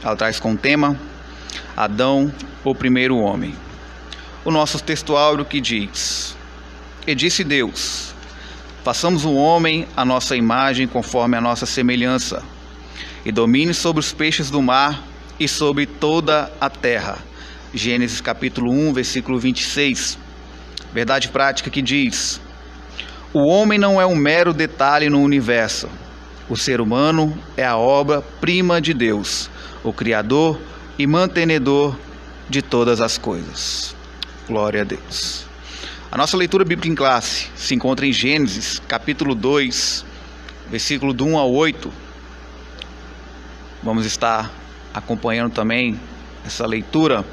Ela traz como tema Adão, o primeiro homem. O nosso textuário que diz: E disse Deus: façamos o homem à nossa imagem, conforme a nossa semelhança, e domine sobre os peixes do mar e sobre toda a terra. Gênesis capítulo 1, versículo 26. Verdade prática que diz: o homem não é um mero detalhe no universo. O ser humano é a obra-prima de Deus, o Criador e mantenedor de todas as coisas. Glória a Deus. A nossa leitura bíblica em classe se encontra em Gênesis, capítulo 2, versículo do 1 ao 8. Vamos estar acompanhando também essa leitura.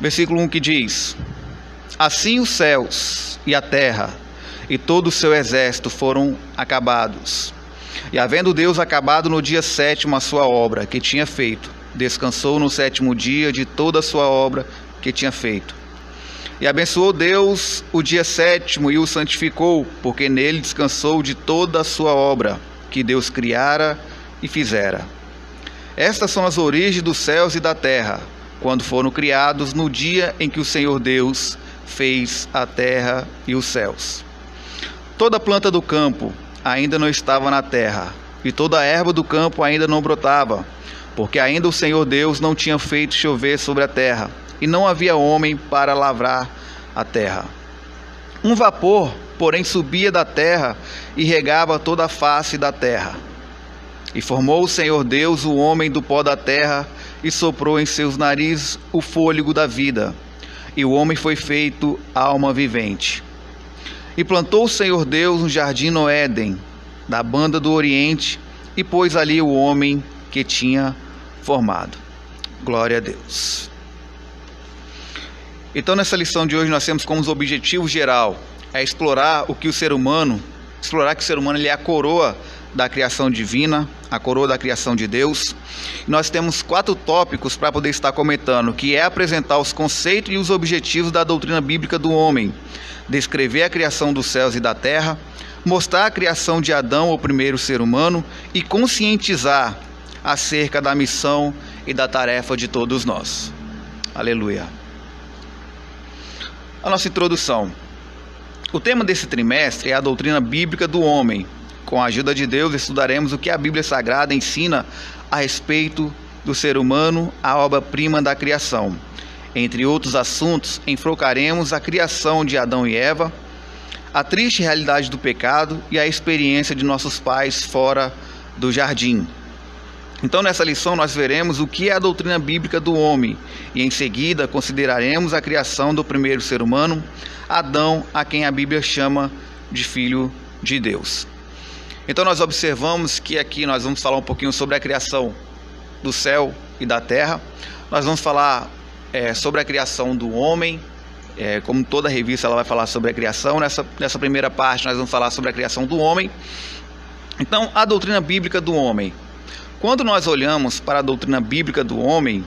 Versículo 1 que diz: assim os céus e a terra e todo o seu exército foram acabados. E havendo Deus acabado no dia 7º a sua obra que tinha feito, descansou no 7º dia de toda a sua obra que tinha feito. E abençoou Deus o dia 7º e o santificou, porque nele descansou de toda a sua obra que Deus criara e fizera. Estas são as origens dos céus e da terra, quando foram criados no dia em que o Senhor Deus fez a terra e os céus. Toda a planta do campo ainda não estava na terra, e toda a erva do campo ainda não brotava, porque ainda o Senhor Deus não tinha feito chover sobre a terra, e não havia homem para lavrar a terra. Um vapor, porém, subia da terra e regava toda a face da terra. E formou o Senhor Deus o homem do pó da terra, e soprou em seus narizes o fôlego da vida, e o homem foi feito alma vivente. E plantou o Senhor Deus um jardim no Éden, da banda do Oriente, e pôs ali o homem que tinha formado. Glória a Deus. Então, nessa lição de hoje, nós temos como objetivo geral explorar que o ser humano ele é a coroa da criação divina, a coroa da criação de Deus. Nós temos 4 tópicos para poder estar comentando, que é apresentar os conceitos e os objetivos da doutrina bíblica do homem, descrever a criação dos céus e da terra, mostrar a criação de Adão, o primeiro ser humano, e conscientizar acerca da missão e da tarefa de todos nós. Aleluia. A nossa introdução. O tema desse trimestre é a doutrina bíblica do homem. Com a ajuda de Deus, estudaremos o que a Bíblia Sagrada ensina a respeito do ser humano, a obra-prima da criação. Entre outros assuntos, enfocaremos a criação de Adão e Eva, a triste realidade do pecado e a experiência de nossos pais fora do jardim. Então, nessa lição, nós veremos o que é a doutrina bíblica do homem e, em seguida, consideraremos a criação do primeiro ser humano, Adão, a quem a Bíblia chama de filho de Deus. Então, nós observamos que aqui nós vamos falar um pouquinho sobre a criação do céu e da terra. Nós vamos falar sobre a criação do homem, como toda revista ela vai falar sobre a criação. Nessa primeira parte nós vamos falar sobre a criação do homem. Então, a doutrina bíblica do homem. Quando nós olhamos para a doutrina bíblica do homem,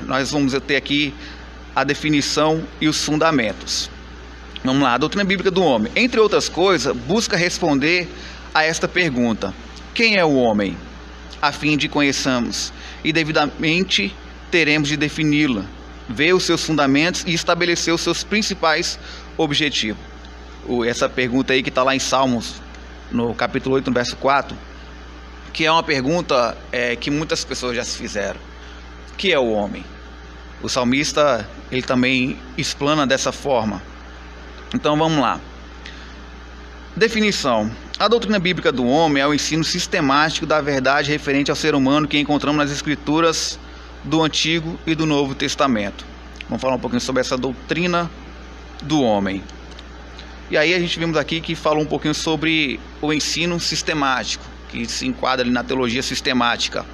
nós vamos ter aqui a definição e os fundamentos. Vamos lá, a doutrina bíblica do homem, entre outras coisas, busca responder a esta pergunta: quem é o homem? A fim de conheçamos e devidamente teremos de defini-la, ver os seus fundamentos e estabelecer os seus principais objetivos. Essa pergunta aí que está lá em Salmos, no capítulo 8, no verso 4, que é uma pergunta que muitas pessoas já se fizeram. O que é o homem? O salmista, ele também explana dessa forma. Então vamos lá. Definição. A doutrina bíblica do homem é o ensino sistemático da verdade referente ao ser humano que encontramos nas escrituras do Antigo e do Novo Testamento. Vamos falar um pouquinho sobre essa doutrina do homem. E aí a gente vimos aqui que falou um pouquinho sobre o ensino sistemático, que se enquadra ali na teologia sistemática.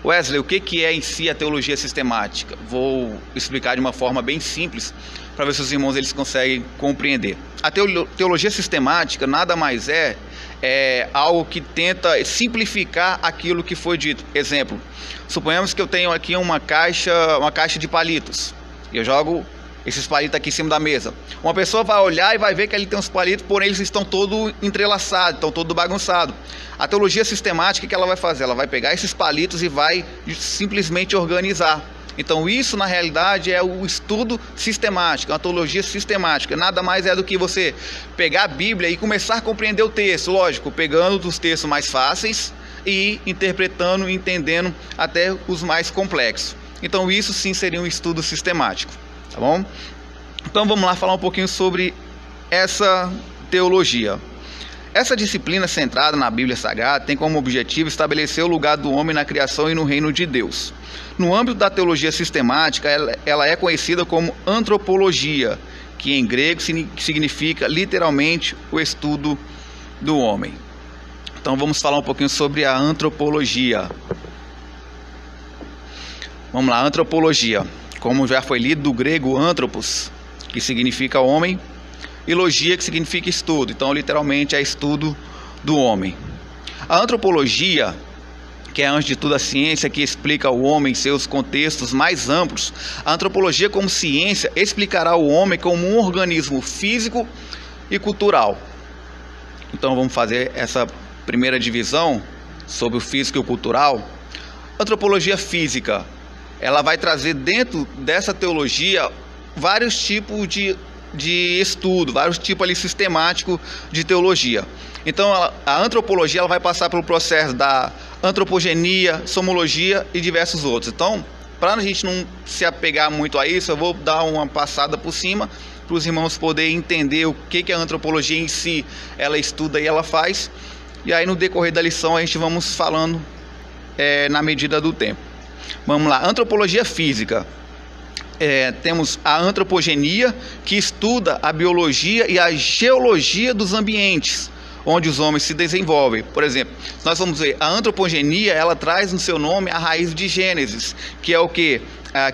Wesley, o que é em si a teologia sistemática? Vou explicar de uma forma bem simples, para ver se os irmãos eles conseguem compreender. A teologia sistemática nada mais é algo que tenta simplificar aquilo que foi dito. Exemplo, suponhamos que eu tenho aqui uma caixa de palitos. Eu jogo esses palitos aqui em cima da mesa. Uma pessoa vai olhar e vai ver que ali tem uns palitos, porém eles estão todos entrelaçados, estão todos bagunçados. A teologia sistemática, o que ela vai fazer? Ela vai pegar esses palitos e vai simplesmente organizar. Então isso na realidade é o estudo sistemático, a teologia sistemática. Nada mais é do que você pegar a Bíblia e começar a compreender o texto, lógico, pegando dos textos mais fáceis e interpretando e entendendo até os mais complexos. Então isso sim seria um estudo sistemático, tá bom? Então vamos lá falar um pouquinho sobre essa teologia. Essa disciplina centrada na Bíblia Sagrada tem como objetivo estabelecer o lugar do homem na criação e no reino de Deus. No âmbito da teologia sistemática, ela é conhecida como antropologia, que em grego significa literalmente o estudo do homem. Então vamos falar um pouquinho sobre a antropologia. Vamos lá, antropologia. Como já foi lido, do grego anthropos, que significa homem, e logia, que significa estudo. Então literalmente é estudo do homem. A antropologia, que é antes de tudo a ciência que explica o homem em seus contextos mais amplos, a antropologia como ciência explicará o homem como um organismo físico e cultural. Então vamos fazer essa primeira divisão sobre o físico e o cultural. Antropologia física, ela vai trazer dentro dessa teologia vários tipos de estudo, vários tipos ali sistemáticos de teologia. Então a antropologia ela vai passar pelo processo da antropogenia, somologia e diversos outros. Então, para a gente não se apegar muito a isso, eu vou dar uma passada por cima para os irmãos poderem entender o que a antropologia em si ela estuda e ela faz. E aí no decorrer da lição a gente vamos falando na medida do tempo. Vamos lá, antropologia física. Temos a antropogenia, que estuda a biologia e a geologia dos ambientes onde os homens se desenvolvem. Por exemplo, nós vamos ver, a antropogenia, ela traz no seu nome a raiz de Gênesis, que é o que?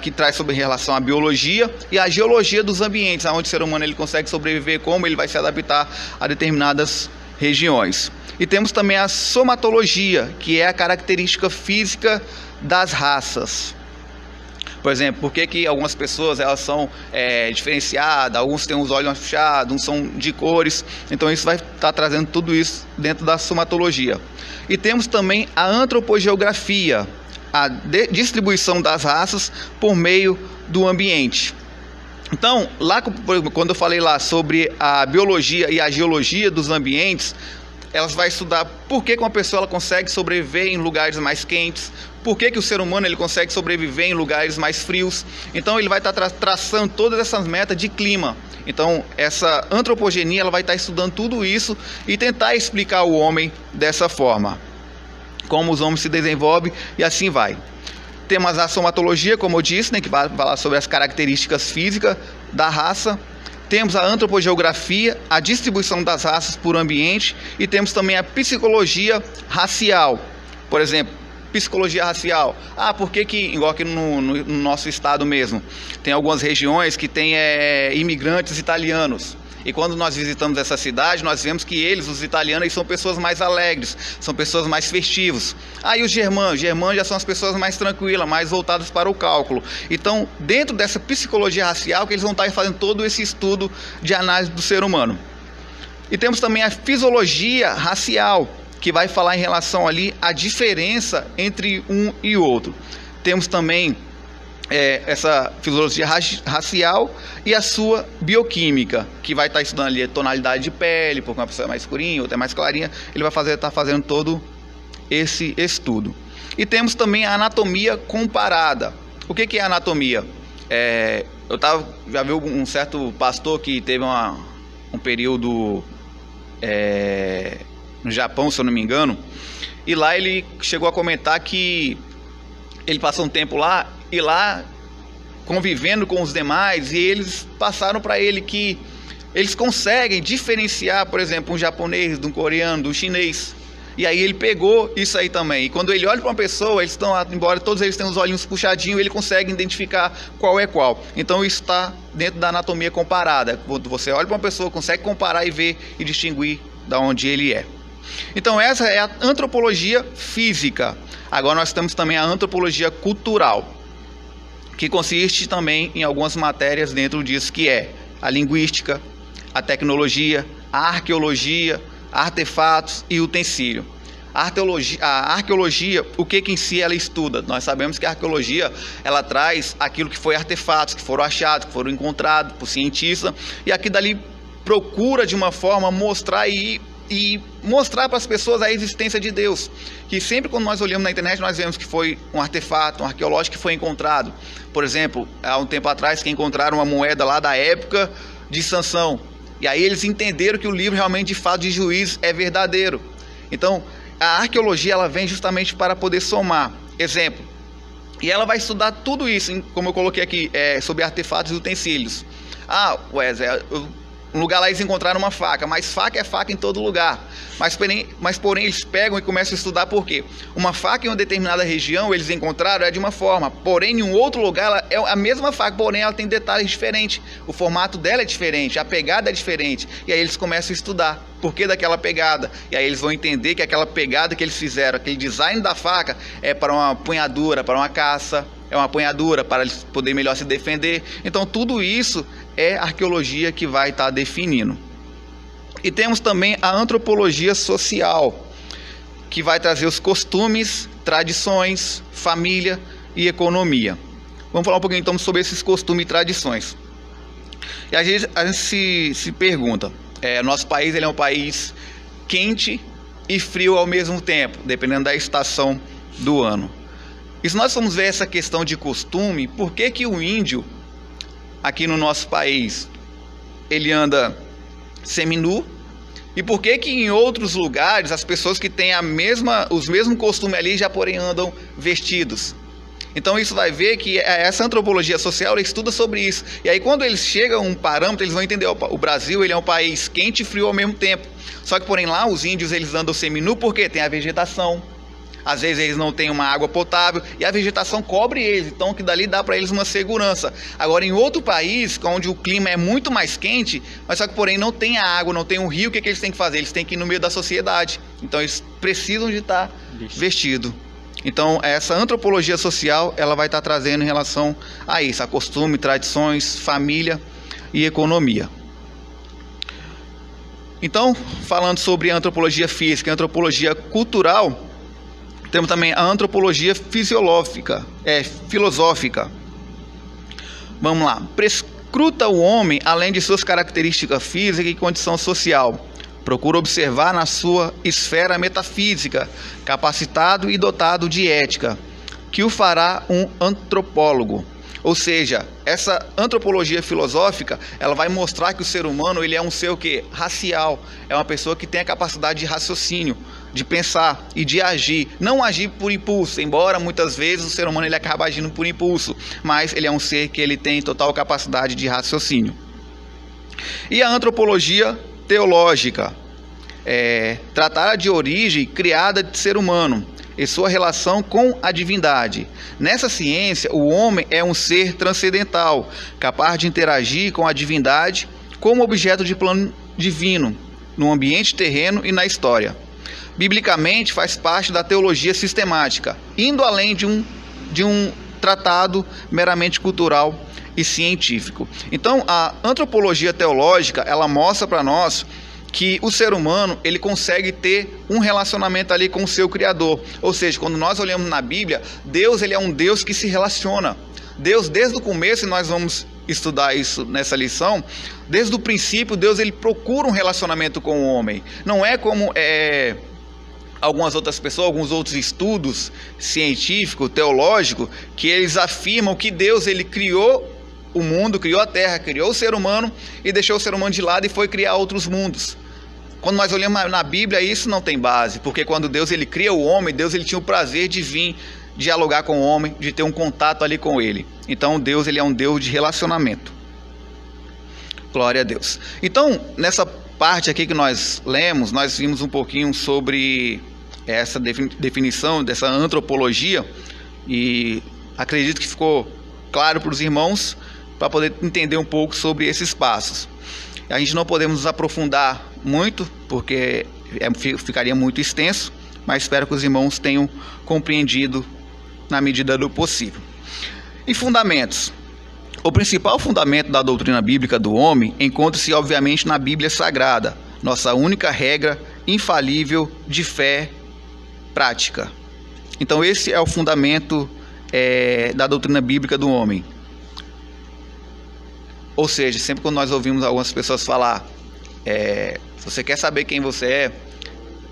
Que traz sobre relação à biologia e a geologia dos ambientes, onde o ser humano ele consegue sobreviver, como ele vai se adaptar a determinadas regiões. E temos também a somatologia, que é a característica física das raças. Por exemplo, por que algumas pessoas elas são diferenciadas, alguns têm os olhos fechados, uns são de cores. Então isso vai estar trazendo tudo isso dentro da somatologia. E temos também a antropogeografia, a distribuição das raças por meio do ambiente. Então, lá quando eu falei lá sobre a biologia e a geologia dos ambientes, elas vão estudar por que uma pessoa ela consegue sobreviver em lugares mais quentes, por que o ser humano ele consegue sobreviver em lugares mais frios. Então ele vai estar traçando todas essas metas de clima. Então essa antropogenia ela vai estar estudando tudo isso e tentar explicar o homem dessa forma, como os homens se desenvolvem e assim vai. Temos a somatologia, como eu disse, que vai falar sobre as características físicas da raça. Temos a antropogeografia, a distribuição das raças por ambiente, e temos também a psicologia racial. Por exemplo, psicologia racial. Por que igual aqui no nosso estado mesmo, tem algumas regiões que tem imigrantes italianos. E quando nós visitamos essa cidade, nós vemos que eles, os italianos, eles são pessoas mais alegres, são pessoas mais festivos. E os germãos já são as pessoas mais tranquilas, mais voltadas para o cálculo. Então, dentro dessa psicologia racial, que eles vão estar fazendo todo esse estudo de análise do ser humano. E temos também a fisiologia racial, que vai falar em relação ali a diferença entre um e outro. Temos também essa fisiologia racial e a sua bioquímica, que vai estar estudando ali a tonalidade de pele, porque uma pessoa é mais escurinha, outra é mais clarinha, ele vai estar fazendo todo esse estudo. E temos também a anatomia comparada. O que é a anatomia? Já vi um certo pastor que teve um período no Japão, se eu não me engano, e lá ele chegou a comentar que ele passou um tempo lá, e lá convivendo com os demais, e eles passaram para ele que eles conseguem diferenciar, por exemplo, um japonês, de um coreano, do chinês. E aí ele pegou isso aí também. E quando ele olha para uma pessoa, eles estão, embora todos eles tenham os olhinhos puxadinhos, ele consegue identificar qual é qual. Então isso está dentro da anatomia comparada. Quando você olha para uma pessoa, consegue comparar e ver e distinguir de onde ele é. Então essa é a antropologia física. Agora nós temos também a antropologia cultural, que consiste também em algumas matérias dentro disso, que é a linguística, a tecnologia, a arqueologia, artefatos e utensílio. A arqueologia, o que em si ela estuda? Nós sabemos que a arqueologia, ela traz aquilo que foi artefatos, que foram achados, que foram encontrados por cientistas, e aqui dali procura de uma forma mostrar e mostrar para as pessoas a existência de Deus. Que sempre quando nós olhamos na internet, nós vemos que foi um artefato, um arqueológico que foi encontrado. Por exemplo, há um tempo atrás que encontraram uma moeda lá da época de Sansão. E aí eles entenderam que o livro realmente de fato de Juízes é verdadeiro. Então, a arqueologia ela vem justamente para poder somar. Exemplo, e ela vai estudar tudo isso, como eu coloquei aqui, sobre artefatos e utensílios. Wesley, um lugar lá eles encontraram uma faca, mas faca é faca em todo lugar. Mas porém eles pegam e começam a estudar por quê? Uma faca em uma determinada região eles encontraram de uma forma, porém em um outro lugar ela é a mesma faca, porém ela tem detalhes diferentes. O formato dela é diferente, a pegada é diferente. E aí eles começam a estudar por que daquela pegada. E aí eles vão entender que aquela pegada que eles fizeram, aquele design da faca é para uma punhadura, para uma caça, é uma apanhadura para eles poderem melhor se defender. Então tudo isso é arqueologia que vai estar definindo. E temos também a antropologia social, que vai trazer os costumes, tradições, família e economia. Vamos falar um pouquinho então sobre esses costumes e tradições. E a gente se pergunta, nosso país ele é um país quente e frio ao mesmo tempo, dependendo da estação do ano. E se nós formos ver essa questão de costume, por que o índio, aqui no nosso país, ele anda seminu? E por que em outros lugares, as pessoas que têm os mesmos costumes ali, já porém andam vestidos? Então isso vai ver que essa antropologia social ela estuda sobre isso. E aí quando eles chegam a um parâmetro, eles vão entender, o Brasil ele é um país quente e frio ao mesmo tempo. Só que porém lá os índios eles andam seminu porque tem a vegetação. Às vezes eles não têm uma água potável e a vegetação cobre eles, então que dali dá para eles uma segurança. Agora em outro país, onde o clima é muito mais quente, mas só que porém não tem a água, não tem um rio, o que eles têm que fazer? Eles têm que ir no meio da sociedade, então eles precisam de estar vestidos. Então essa antropologia social ela vai estar trazendo em relação a isso, a costume, tradições, família e economia. Então, falando sobre a antropologia física e a antropologia cultural, temos também a antropologia filosófica. Vamos lá. Prescruta o homem além de suas características físicas e condição social. Procura observar na sua esfera metafísica, capacitado e dotado de ética, que o fará um antropólogo. Ou seja, essa antropologia filosófica, ela vai mostrar que o ser humano ele é um ser o quê? Racial. É uma pessoa que tem a capacidade de raciocínio, de pensar e de agir. Não agir por impulso, embora muitas vezes o ser humano ele acaba agindo por impulso, mas ele é um ser que ele tem total capacidade de raciocínio. E a antropologia teológica, tratar de origem criada de ser humano e sua relação com a divindade. Nessa ciência, o homem é um ser transcendental, capaz de interagir com a divindade como objeto de plano divino, no ambiente terreno e na história. Biblicamente, faz parte da teologia sistemática, indo além de um tratado meramente cultural e científico. Então, a antropologia teológica, ela mostra para nós que o ser humano ele consegue ter um relacionamento ali com o seu Criador. Ou seja, quando nós olhamos na Bíblia, Deus ele é um Deus que se relaciona. Deus, desde o começo, e nós vamos estudar isso nessa lição, desde o princípio, Deus ele procura um relacionamento com o homem. Não é como algumas outras pessoas, alguns outros estudos científicos, teológicos, que eles afirmam que Deus ele criou o mundo, criou a terra, criou o ser humano e deixou o ser humano de lado e foi criar outros mundos. Quando nós olhamos na Bíblia, isso não tem base, porque quando Deus ele cria o homem, Deus ele tinha o prazer de vir dialogar com o homem, de ter um contato ali com ele. Então Deus ele é um Deus de relacionamento. Glória a Deus. Então, nessa parte aqui que nós lemos, nós vimos um pouquinho sobre essa definição dessa antropologia e acredito que ficou claro para os irmãos para poder entender um pouco sobre esses passos. A gente não podemos nos aprofundar muito, porque ficaria muito extenso, mas espero que os irmãos tenham compreendido na medida do possível. E fundamentos. O principal fundamento da doutrina bíblica do homem encontra-se, obviamente, na Bíblia Sagrada, nossa única regra infalível de fé prática. Então, esse é o fundamento da doutrina bíblica do homem. Ou seja, sempre quando nós ouvimos algumas pessoas falar, se você quer saber quem você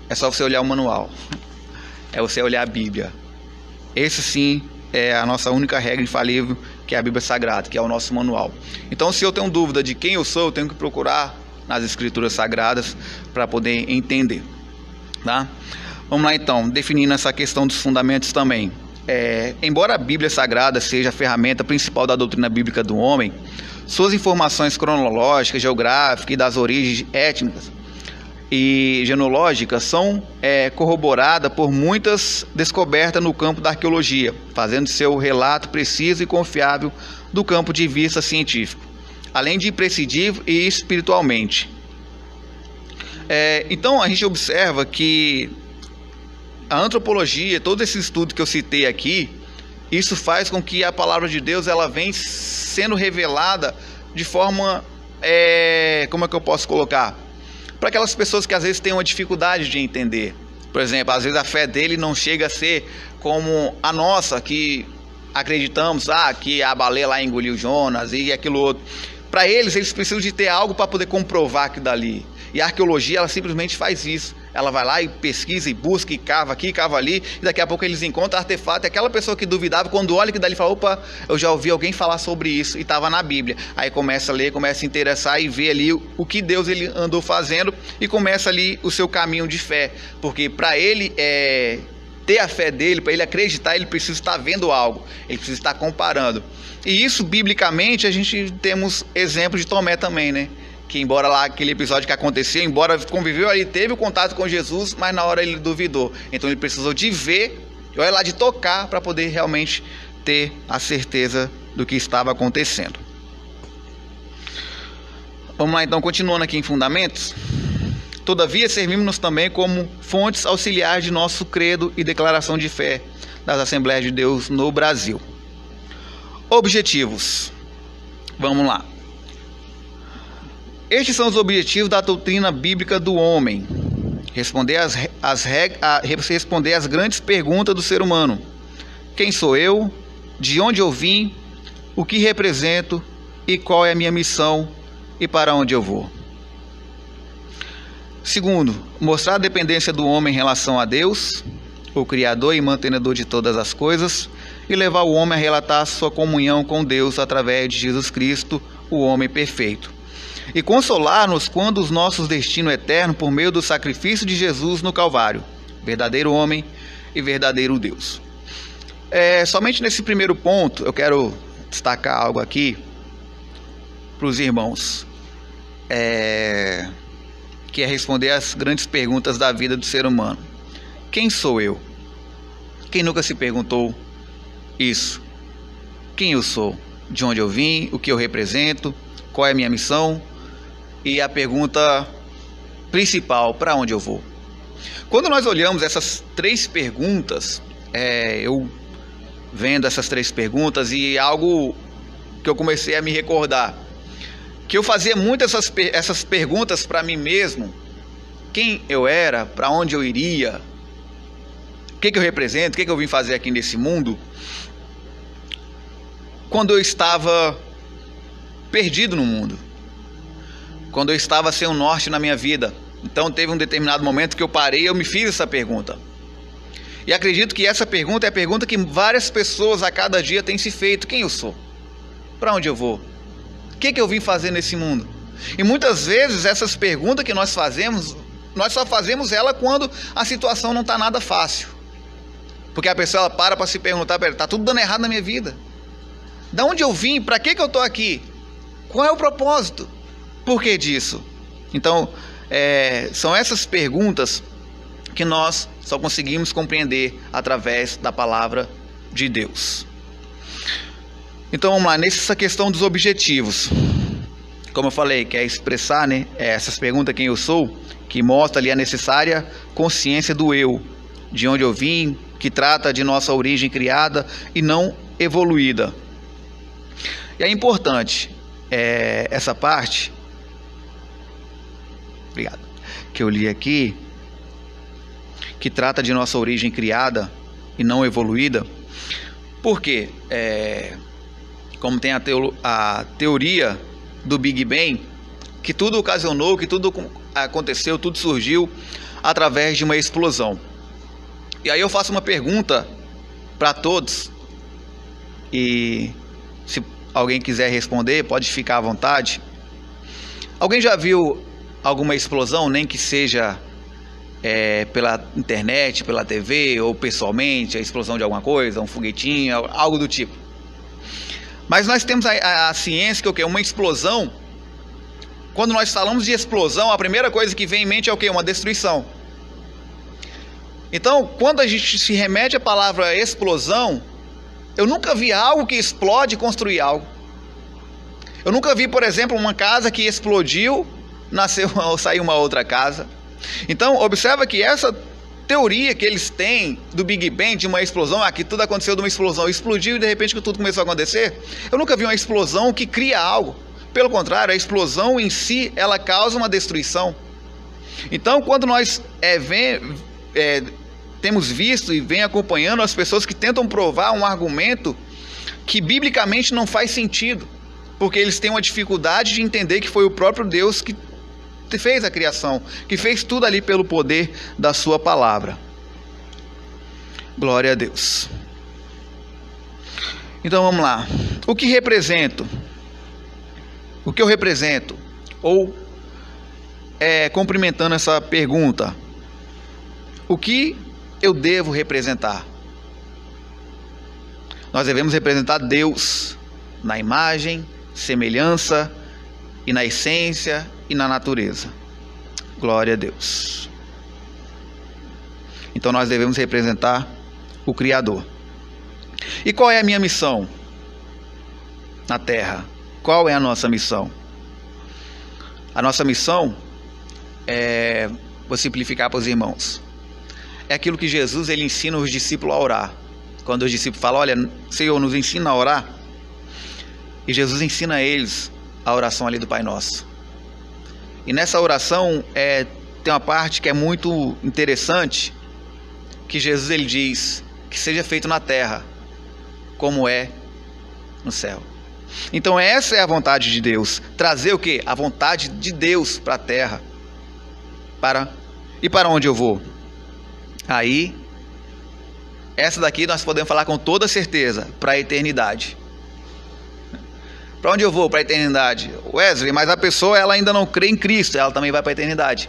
é só você olhar o manual. É você olhar a Bíblia. Esse sim é a nossa única regra infalível, que é a Bíblia Sagrada, que é o nosso manual. Então, se eu tenho dúvida de quem eu sou, eu tenho que procurar nas Escrituras Sagradas para poder entender. Tá? Vamos lá então, definindo essa questão dos fundamentos também. Embora a Bíblia Sagrada seja a ferramenta principal da doutrina bíblica do homem, suas informações cronológicas, geográficas e das origens étnicas e genealógicas são corroboradas por muitas descobertas no campo da arqueologia, fazendo seu relato preciso e confiável do campo de vista científico, além de imprescindível e espiritualmente. Então a gente observa que a antropologia, todo esse estudo que eu citei aqui, isso faz com que a palavra de Deus ela vem sendo revelada de forma, como é que eu posso colocar? Para aquelas pessoas que às vezes têm uma dificuldade de entender. Por exemplo, às vezes a fé dele não chega a ser como a nossa, que acreditamos que a baleia lá engoliu Jonas e aquilo outro. Para eles precisam de ter algo para poder comprovar aquilo dali. E a arqueologia, ela simplesmente faz isso. Ela vai lá e pesquisa e busca e cava aqui, cava ali, e daqui a pouco eles encontram artefato. E aquela pessoa que duvidava, quando olha que dali fala, opa, eu já ouvi alguém falar sobre isso, e estava na Bíblia. Aí começa a ler, começa a se interessar e ver ali o que Deus ele andou fazendo, e começa ali o seu caminho de fé. Porque para ele ter a fé dele, para ele acreditar, ele precisa estar vendo algo, ele precisa estar comparando. E isso, biblicamente, a gente temos exemplo de Tomé também, né? Que embora lá aquele episódio que aconteceu, embora conviveu ali, teve o contato com Jesus, mas na hora ele duvidou. Então ele precisou de ver, olha lá, de tocar, para poder realmente ter a certeza do que estava acontecendo. Vamos lá então, continuando aqui em fundamentos. Todavia, servimos-nos também como fontes auxiliares de nosso credo e declaração de fé das Assembleias de Deus no Brasil. Objetivos. Vamos lá. Estes são os objetivos da doutrina bíblica do homem. Responder às grandes perguntas do ser humano. Quem sou eu? De onde eu vim? O que represento? E qual é a minha missão? E para onde eu vou? Segundo, mostrar a dependência do homem em relação a Deus, o Criador e mantenedor de todas as coisas, e levar o homem a relatar sua comunhão com Deus através de Jesus Cristo, o homem perfeito. E consolar-nos quando os nossos destinos eternos por meio do sacrifício de Jesus no Calvário, verdadeiro homem e verdadeiro Deus. Somente nesse primeiro ponto eu quero destacar algo aqui para os irmãos, que é responder às grandes perguntas da vida do ser humano. Quem sou eu? Quem nunca se perguntou isso? Quem eu sou? De onde eu vim? O que eu represento? Qual é a minha missão? E a pergunta principal, para onde eu vou? Quando nós olhamos essas três perguntas, eu vendo essas três perguntas e algo que eu comecei a me recordar, que eu fazia muito essas perguntas para mim mesmo: quem eu era, para onde eu iria, o que eu represento, o que eu vim fazer aqui nesse mundo, quando eu estava perdido no mundo, quando eu estava sem um norte na minha vida. Então teve um determinado momento que eu parei e eu me fiz essa pergunta. E acredito que essa pergunta é a pergunta que várias pessoas a cada dia têm se feito: quem eu sou? Para onde eu vou? O que eu vim fazer nesse mundo? E muitas vezes essas perguntas que nós fazemos, nós só fazemos ela quando a situação não está nada fácil. Porque a pessoa ela para se perguntar: está tudo dando errado na minha vida. Da onde eu vim? Para que eu estou aqui? Qual é o propósito? Por que disso? Então, são essas perguntas que nós só conseguimos compreender através da palavra de Deus. Então, vamos lá, nessa questão dos objetivos. Como eu falei, que é expressar, essas perguntas: quem eu sou, que mostra ali a necessária consciência do eu, de onde eu vim, que trata de nossa origem criada e não evoluída. E é importante essa parte, obrigado, que eu li aqui, que trata de nossa origem criada e não evoluída. Por quê? Como tem a teoria do Big Bang, que tudo ocasionou, que tudo aconteceu, tudo surgiu através de uma explosão. E aí eu faço uma pergunta para todos, e se alguém quiser responder, pode ficar à vontade. Alguém já viu alguma explosão, nem que seja pela internet, pela TV, ou pessoalmente, a explosão de alguma coisa, um foguetinho, algo do tipo? Mas nós temos a ciência que é o quê? Uma explosão. Quando nós falamos de explosão, a primeira coisa que vem em mente é o quê? Uma destruição. Então, quando a gente se remete à palavra explosão, eu nunca vi algo que explode construir algo. Eu nunca vi, por exemplo, uma casa que explodiu, saiu uma outra casa. Então, observa que essa teoria que eles têm do Big Bang, de uma explosão, que tudo aconteceu de uma explosão, explodiu e de repente que tudo começou a acontecer, eu nunca vi uma explosão que cria algo. Pelo contrário, a explosão em si, ela causa uma destruição. Então, quando nós temos visto e vem acompanhando as pessoas que tentam provar um argumento que biblicamente não faz sentido, porque eles têm uma dificuldade de entender que foi o próprio Deus que fez a criação, que fez tudo ali pelo poder da sua palavra. Glória a Deus. Então vamos lá. O que represento? O que eu represento? Ou cumprimentando essa pergunta, o que eu devo representar? Nós devemos representar Deus na imagem, semelhança e na essência e na natureza. Glória a Deus. Então nós devemos representar o Criador. E qual é a minha missão na terra? Qual é a nossa missão? A nossa missão vou simplificar para os irmãos, é aquilo que Jesus ele ensina os discípulos a orar. Quando os discípulos falam, olha, Senhor, nos ensina a orar, e Jesus ensina a eles a oração ali do Pai Nosso. E nessa oração tem uma parte que é muito interessante, que Jesus ele diz que seja feito na terra como é no céu. Então essa é a vontade de Deus, trazer o quê? A vontade de Deus para a terra. E para onde eu vou? Aí, essa daqui nós podemos falar com toda certeza, para a eternidade. Para onde eu vou? Para a eternidade. Wesley, mas a pessoa ela ainda não crê em Cristo, ela também vai para a eternidade.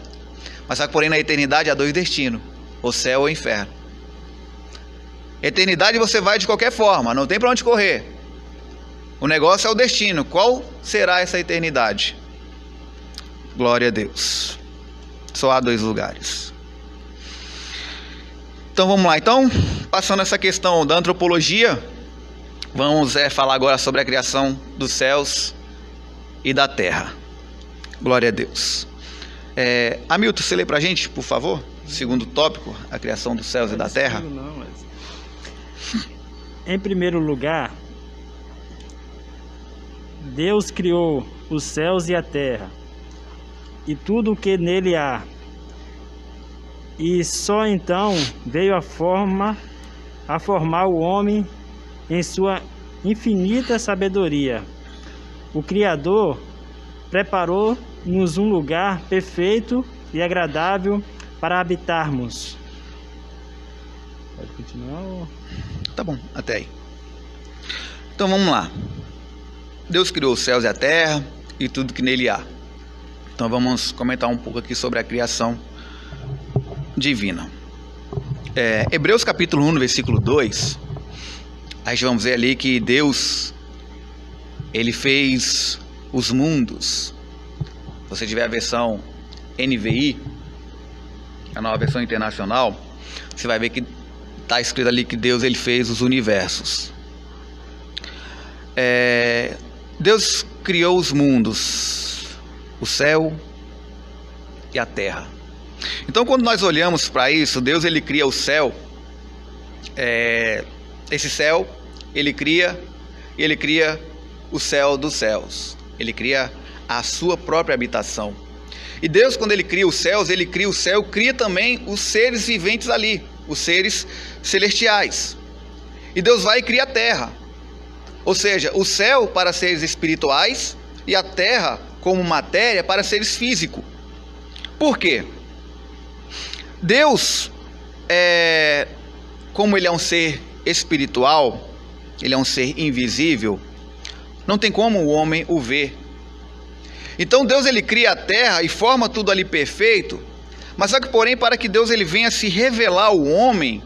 Mas só que porém na eternidade há dois destinos, o céu ou o inferno. Eternidade você vai de qualquer forma, não tem para onde correr. O negócio é o destino. Qual será essa eternidade? Glória a Deus. Só há dois lugares. Então vamos lá. Então, passando essa questão da antropologia, vamos falar agora sobre a criação dos céus e da terra. Glória a Deus. Hamilton, você lê para a gente, por favor? Segundo tópico, a criação dos céus e da terra. Não, mas... Em primeiro lugar, Deus criou os céus e a terra, e tudo o que nele há. E só então veio a formar o homem em sua infinita sabedoria. O Criador preparou-nos um lugar perfeito e agradável para habitarmos. Pode continuar? Tá bom, até aí. Então vamos lá. Deus criou os céus e a terra e tudo que nele há. Então vamos comentar um pouco aqui sobre a criação divina. Hebreus capítulo 1, versículo 2. A gente vamos ver ali que Deus, ele fez os mundos. Se você tiver a versão NVI, a nova versão internacional, você vai ver que está escrito ali que Deus ele fez os universos. Deus criou os mundos, o céu e a terra. Então quando nós olhamos para isso, Deus ele cria o céu, esse céu ele cria o céu dos céus. Ele cria a sua própria habitação. E Deus, quando ele cria os céus, ele cria o céu, cria também os seres viventes ali, os seres celestiais. E Deus vai e cria a terra. Ou seja, o céu para seres espirituais e a terra como matéria para seres físicos. Por quê? Deus, como ele é um ser espiritual, ele é um ser invisível, não tem como o homem o ver. Então Deus ele cria a terra e forma tudo ali perfeito, mas só que porém para que Deus ele venha se revelar ao homem,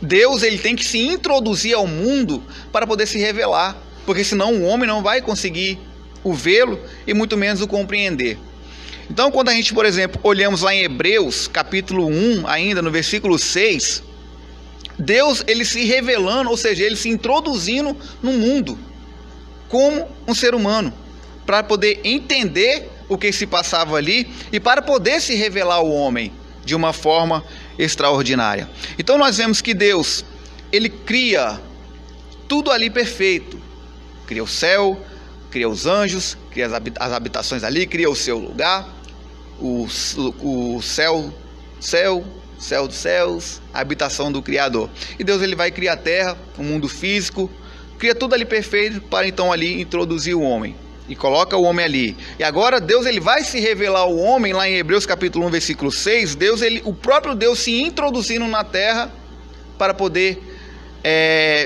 Deus ele tem que se introduzir ao mundo para poder se revelar, porque senão o homem não vai conseguir o vê-lo e muito menos o compreender. Então quando a gente, por exemplo, olhamos lá em Hebreus capítulo 1, ainda no versículo 6, Deus ele se revelando, ou seja, ele se introduzindo no mundo como um ser humano, para poder entender o que se passava ali e para poder se revelar ao homem de uma forma extraordinária. Então nós vemos que Deus, ele cria tudo ali perfeito. Cria o céu, cria os anjos, cria as habitações ali, cria o seu lugar, o céu dos céus, a habitação do Criador. E Deus ele vai criar a terra, o mundo físico, cria tudo ali perfeito para então ali introduzir o homem. E coloca o homem ali. E agora Deus ele vai se revelar ao homem lá em Hebreus capítulo 1, versículo 6. O próprio Deus se introduzindo na terra para poder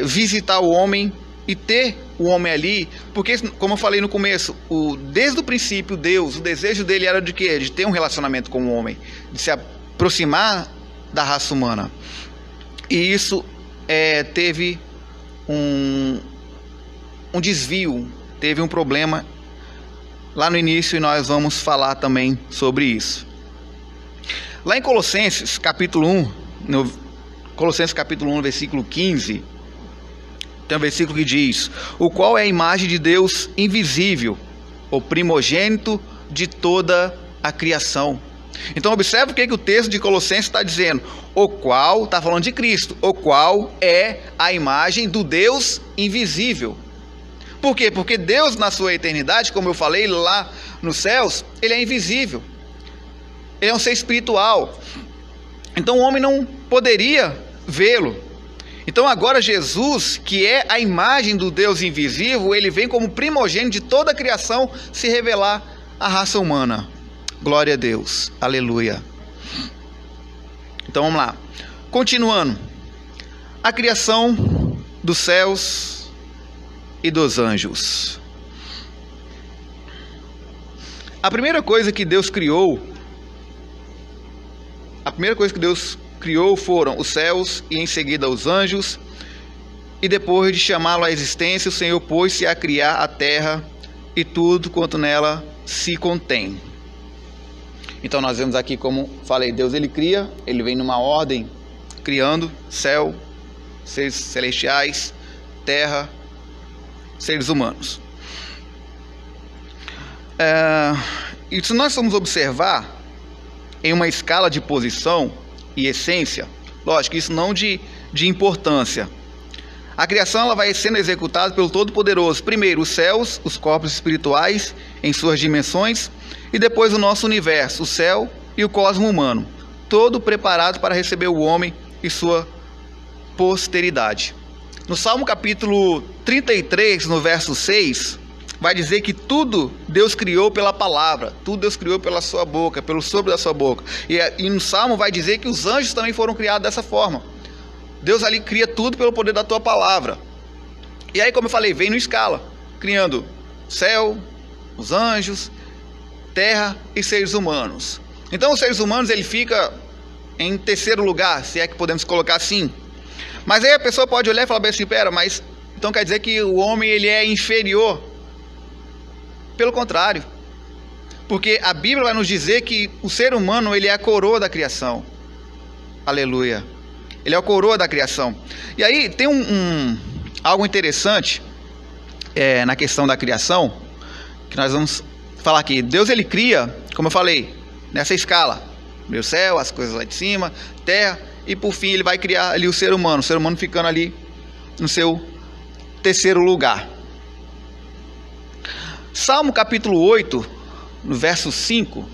visitar o homem e ter o homem ali. Porque, como eu falei no começo, desde o princípio Deus, o desejo dele era de quê? De ter um relacionamento com o homem, de se aproximar da raça humana. E isso teve um desvio, teve um problema lá no início e nós vamos falar também sobre isso. Lá em Colossenses capítulo 1, versículo 15, tem um versículo que diz: o qual é a imagem de Deus invisível, o primogênito de toda a criação. Então observe o que o texto de Colossenses está dizendo. O qual, está falando de Cristo, o qual é a imagem do Deus invisível. Por quê? Porque Deus na sua eternidade, como eu falei lá nos céus, ele é invisível. Ele é um ser espiritual. Então o homem não poderia vê-lo. Então agora Jesus, que é a imagem do Deus invisível, ele vem como primogênito de toda a criação se revelar à raça humana. Glória a Deus. Aleluia. Então vamos lá. Continuando. A criação dos céus e dos anjos. A primeira coisa que Deus criou foram os céus e em seguida os anjos, e depois de chamá-lo à existência, o Senhor pôs-se a criar a terra e tudo quanto nela se contém. Então nós vemos aqui, como falei, Deus ele cria, ele vem numa ordem, criando céu, seres celestiais, terra, seres humanos. E se nós formos observar em uma escala de posição e essência, lógico, isso não de importância, a criação ela vai sendo executada pelo Todo-Poderoso. Primeiro os céus, os corpos espirituais em suas dimensões, e depois o nosso universo, o céu e o cosmo humano, todo preparado para receber o homem e sua posteridade. No Salmo capítulo 33, no verso 6, vai dizer que tudo Deus criou pela palavra, tudo Deus criou pela sua boca, pelo sopro da sua boca. E no Salmo vai dizer que os anjos também foram criados dessa forma. Deus ali cria tudo pelo poder da tua palavra. E aí, como eu falei, vem no escala, criando céu, os anjos, terra e seres humanos. Então os seres humanos ele fica em terceiro lugar, se é que podemos colocar assim. Mas aí a pessoa pode olhar e falar bem assim, pera, mas então quer dizer que o homem ele é inferior? Pelo contrário, porque a Bíblia vai nos dizer que o ser humano ele é a coroa da criação. Aleluia. Ele é a coroa da criação. E aí tem algo interessante na questão da criação, que nós vamos falar aqui. Deus ele cria, como eu falei, nessa escala, o céu, as coisas lá de cima, terra, e por fim ele vai criar ali o ser humano ficando ali no seu terceiro lugar. Salmo capítulo 8, no verso 5.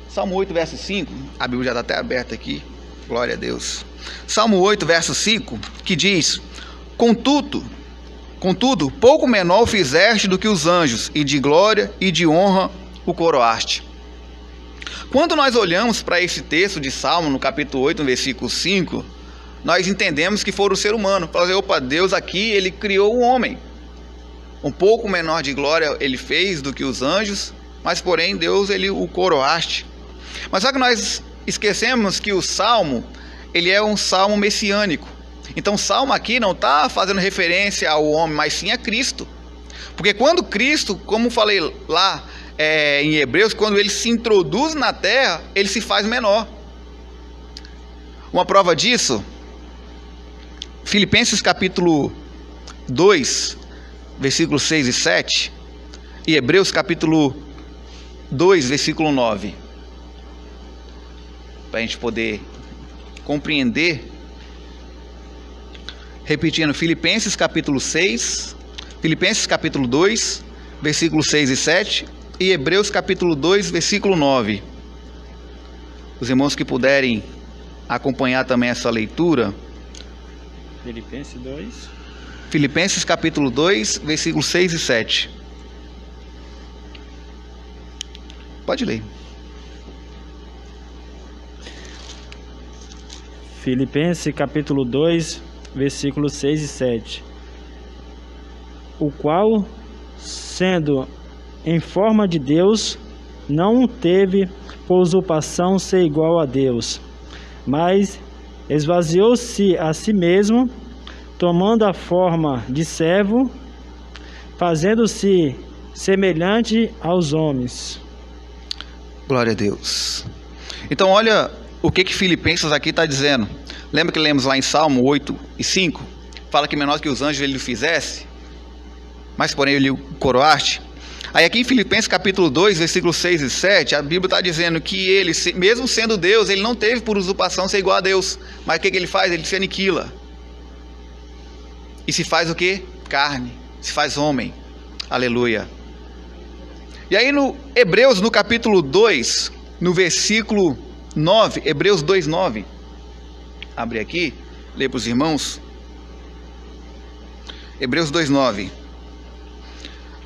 Salmo 8, verso 5. A Bíblia já está até aberta aqui. Glória a Deus. Salmo 8, verso 5, que diz: Contudo, pouco menor fizeste do que os anjos, e de glória e de honra o coroaste. Quando nós olhamos para esse texto de Salmo, no capítulo 8, no versículo 5, nós entendemos que foi o ser humano. Fazer, opa, Deus aqui, ele criou o homem. Um pouco menor de glória ele fez do que os anjos, mas porém Deus, ele o coroaste. Mas só que nós esquecemos que o Salmo, ele é um salmo messiânico. Então o Salmo aqui não está fazendo referência ao homem, mas sim a Cristo. Porque quando Cristo, como falei lá em Hebreus, quando ele se introduz na terra, ele se faz menor. Uma prova disso, Filipenses capítulo 2, versículos 6 e 7, e Hebreus capítulo 2, versículo 9. Para a gente poder compreender. Repetindo, Filipenses capítulo 6, Filipenses capítulo 2, versículos 6 e 7, e Hebreus capítulo 2, versículo 9. Os irmãos que puderem acompanhar também essa leitura. Filipenses 2. Filipenses capítulo 2, versículos 6 e 7. Pode ler. Filipenses capítulo 2, versículos 6 e 7. O qual, sendo em forma de Deus, não teve por usurpação ser igual a Deus, mas esvaziou-se a si mesmo, tomando a forma de servo, fazendo-se semelhante aos homens. Glória a Deus. Então olha o que Filipenses aqui está dizendo. Lembra que lemos lá em Salmo 8 e 5? Fala que menor que os anjos ele o fizesse, mas porém ele o coroaste. Aí aqui em Filipenses capítulo 2, versículos 6 e 7, a Bíblia está dizendo que ele, mesmo sendo Deus, ele não teve por usurpação ser igual a Deus. Mas o que ele faz? Ele se aniquila. E se faz o quê? Carne. Se faz homem. Aleluia. E aí no Hebreus, no capítulo 2, no versículo 9, Hebreus 2, 9. Abre aqui, lê para os irmãos. Hebreus 2, 9.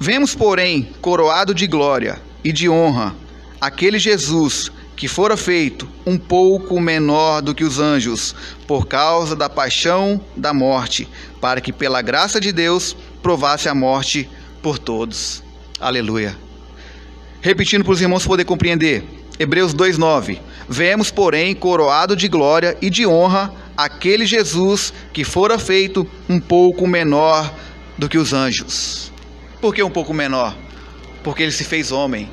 Vemos, porém, coroado de glória e de honra, aquele Jesus que fora feito um pouco menor do que os anjos, por causa da paixão da morte, para que pela graça de Deus provasse a morte por todos. Aleluia. Repetindo para os irmãos poderem compreender. Hebreus 2:9. Vemos, porém, coroado de glória e de honra, aquele Jesus que fora feito um pouco menor do que os anjos. Por que um pouco menor? Porque ele se fez homem.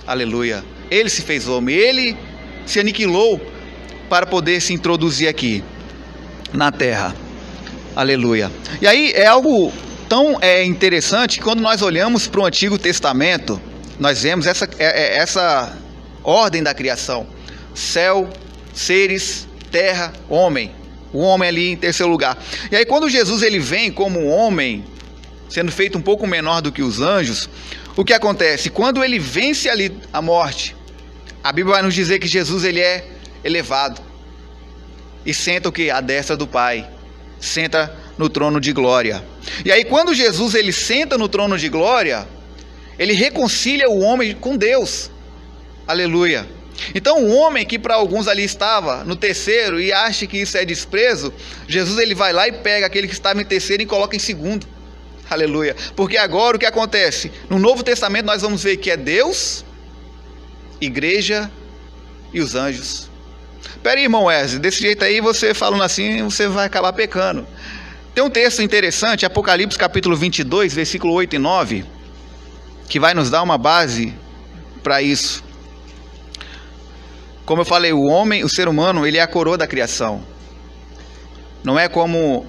Aleluia. Ele se fez homem. Ele se aniquilou para poder se introduzir aqui na terra. Aleluia. E aí é algo tão interessante que quando nós olhamos para o Antigo Testamento, nós vemos essa ordem da criação: céu, seres, terra, homem. O homem ali em terceiro lugar. E aí quando Jesus ele vem como homem, sendo feito um pouco menor do que os anjos, o que acontece? Quando ele vence ali a morte, a Bíblia vai nos dizer que Jesus ele é elevado e senta o quê? À destra do Pai, senta no trono de glória. E aí quando Jesus ele senta no trono de glória, ele reconcilia o homem com Deus. Aleluia. Então o homem que para alguns ali estava no terceiro e acha que isso é desprezo, Jesus ele vai lá e pega aquele que estava em terceiro e coloca em segundo. Aleluia. Porque agora o que acontece? No Novo Testamento nós vamos ver que é Deus, igreja e os anjos. Pera aí, irmão Wesley, desse jeito aí você falando assim, você vai acabar pecando. Tem um texto interessante, Apocalipse capítulo 22, versículo 8 e 9, que vai nos dar uma base para isso. Como eu falei, o homem, o ser humano, ele é a coroa da criação. Não é como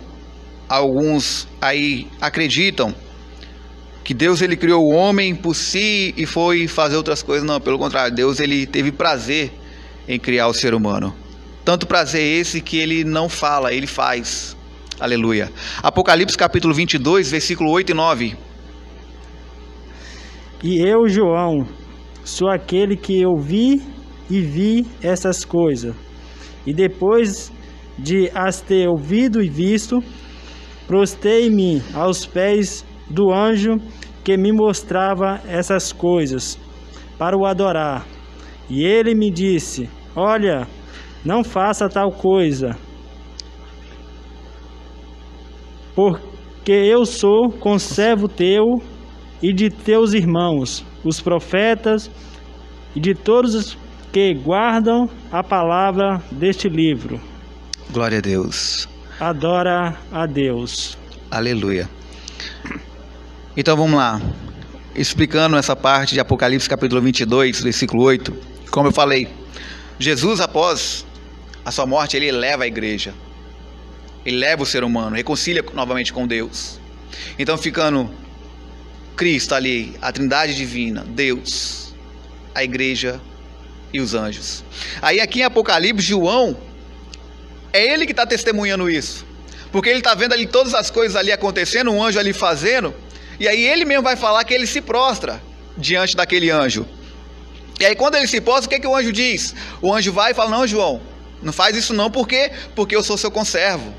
alguns aí acreditam que Deus ele criou o homem por si e foi fazer outras coisas. Não, pelo contrário, Deus ele teve prazer em criar o ser humano. Tanto prazer esse que ele não fala, ele faz. Aleluia. Apocalipse capítulo 22, versículo 8 e 9. E eu, João, sou aquele que ouvi e vi essas coisas. E depois de as ter ouvido e visto, prostei-me aos pés do anjo que me mostrava essas coisas, para o adorar. E ele me disse: olha, não faça tal coisa, porque eu sou conservo teu e de teus irmãos, os profetas, e de todos os que guardam a palavra deste livro. Glória a Deus. Adora a Deus. Aleluia. Então vamos lá. Explicando essa parte de Apocalipse capítulo 22, versículo 8. Como eu falei, Jesus, após a sua morte, ele eleva a igreja. Ele leva o ser humano, reconcilia novamente com Deus. Então ficando Cristo ali, a trindade divina, Deus, a igreja e os anjos. Aí aqui em Apocalipse, João, é ele que está testemunhando isso. Porque ele está vendo ali todas as coisas ali acontecendo, um anjo ali fazendo. E aí ele mesmo vai falar que ele se prostra diante daquele anjo. E aí quando ele se prostra, o que, que o anjo diz? O anjo vai e fala: não, João, não faz isso não, por quê? Porque eu sou seu conservo.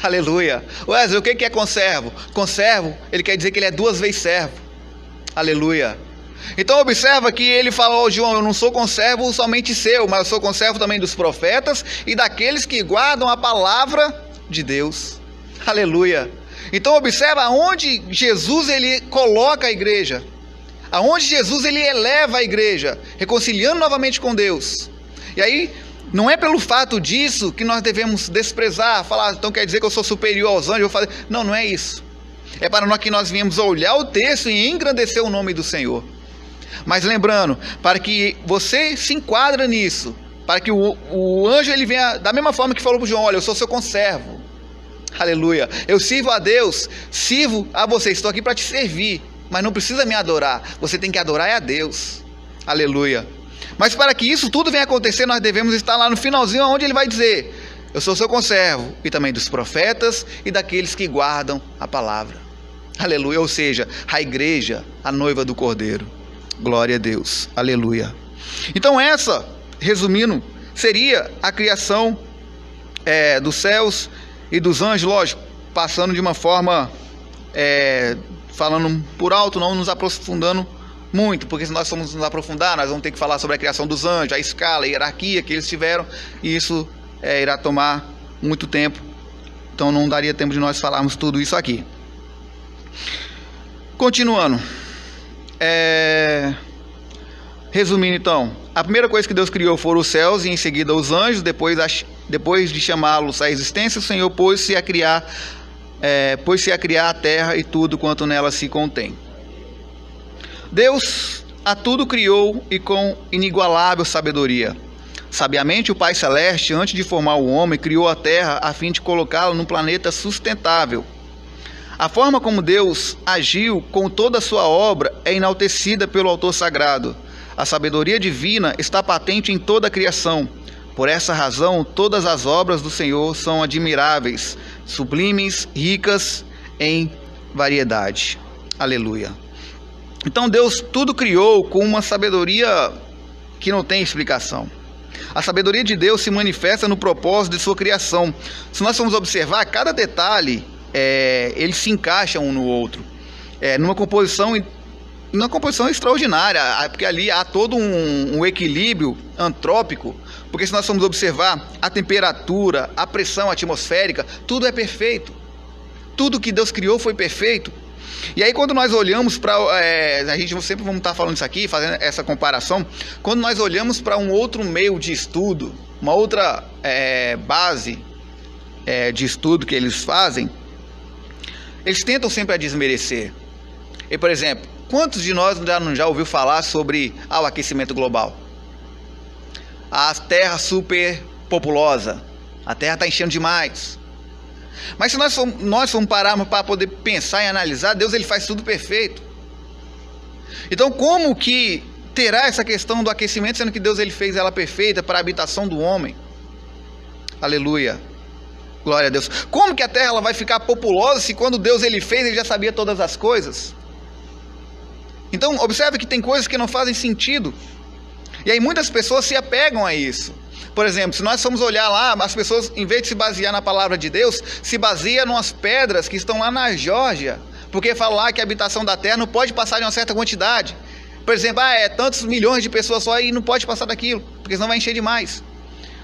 Aleluia. Wesley, o que é conservo? Conservo, ele quer dizer que ele é 2 vezes servo. Aleluia. Então observa que ele fala: oh, João, eu não sou conservo somente seu, mas eu sou conservo também dos profetas e daqueles que guardam a palavra de Deus. Aleluia. Então observa aonde Jesus ele coloca a igreja, aonde Jesus ele eleva a igreja, reconciliando novamente com Deus. E aí não é pelo fato disso que nós devemos desprezar, falar, então quer dizer que eu sou superior aos anjos, não, não é isso. É para nós que nós viemos olhar o texto e engrandecer o nome do Senhor. Mas lembrando, para que você se enquadre nisso, para que o anjo ele venha da mesma forma que falou para o João: olha, eu sou seu conservo. Aleluia. Eu sirvo a Deus, sirvo a você, estou aqui para te servir, mas não precisa me adorar, você tem que adorar a Deus. Aleluia. Mas para que isso tudo venha acontecer, nós devemos estar lá no finalzinho, onde ele vai dizer: eu sou seu conservo, e também dos profetas e daqueles que guardam a palavra. Aleluia. Ou seja, a igreja, a noiva do Cordeiro. Glória a Deus. Aleluia. Então essa, resumindo, seria a criação dos céus e dos anjos, lógico, passando de uma forma, falando por alto, não nos aprofundando muito, porque se nós formos nos aprofundar, nós vamos ter que falar sobre a criação dos anjos, a escala, a hierarquia que eles tiveram, e isso irá tomar muito tempo, então não daria tempo de nós falarmos tudo isso aqui. Continuando, resumindo então, a primeira coisa que Deus criou foram os céus e em seguida os anjos. Depois de chamá-los à existência, o Senhor pôs-se a criar a terra e tudo quanto nela se contém. Deus a tudo criou e com inigualável sabedoria. Sabiamente o Pai Celeste, antes de formar o homem, criou a terra a fim de colocá-lo num planeta sustentável. A forma como Deus agiu com toda a sua obra é enaltecida pelo autor sagrado. A sabedoria divina está patente em toda a criação. Por essa razão, todas as obras do Senhor são admiráveis, sublimes, ricas em variedade. Aleluia. Então Deus tudo criou com uma sabedoria que não tem explicação. A sabedoria de Deus se manifesta no propósito de sua criação. Se nós formos observar, cada detalhe, eles se encaixam um no outro, numa composição extraordinária, porque ali há todo um equilíbrio antrópico, porque se nós formos observar a temperatura, a pressão atmosférica, tudo é perfeito, tudo que Deus criou foi perfeito. E aí quando nós olhamos para, a gente sempre vamos estar falando isso aqui, fazendo essa comparação, quando nós olhamos para um outro meio de estudo, uma outra base de estudo que eles fazem, eles tentam sempre a desmerecer. E, por exemplo, quantos de nós já ouviu falar sobre o aquecimento global? A Terra super populosa, a Terra está enchendo demais. Mas se nós formos parar para poder pensar e analisar, Deus ele faz tudo perfeito. Então como que terá essa questão do aquecimento, sendo que Deus ele fez ela perfeita para a habitação do homem? Aleluia. Glória a Deus. Como que a terra ela vai ficar populosa se quando Deus ele fez, ele já sabia todas as coisas? Então, observe que tem coisas que não fazem sentido. E aí muitas pessoas se apegam a isso. Por exemplo, se nós formos olhar lá, as pessoas, em vez de se basear na palavra de Deus, se baseiam nas pedras que estão lá na Geórgia. Porque fala lá que a habitação da terra não pode passar de uma certa quantidade. Por exemplo, tantos milhões de pessoas só e não pode passar daquilo, porque senão vai encher demais.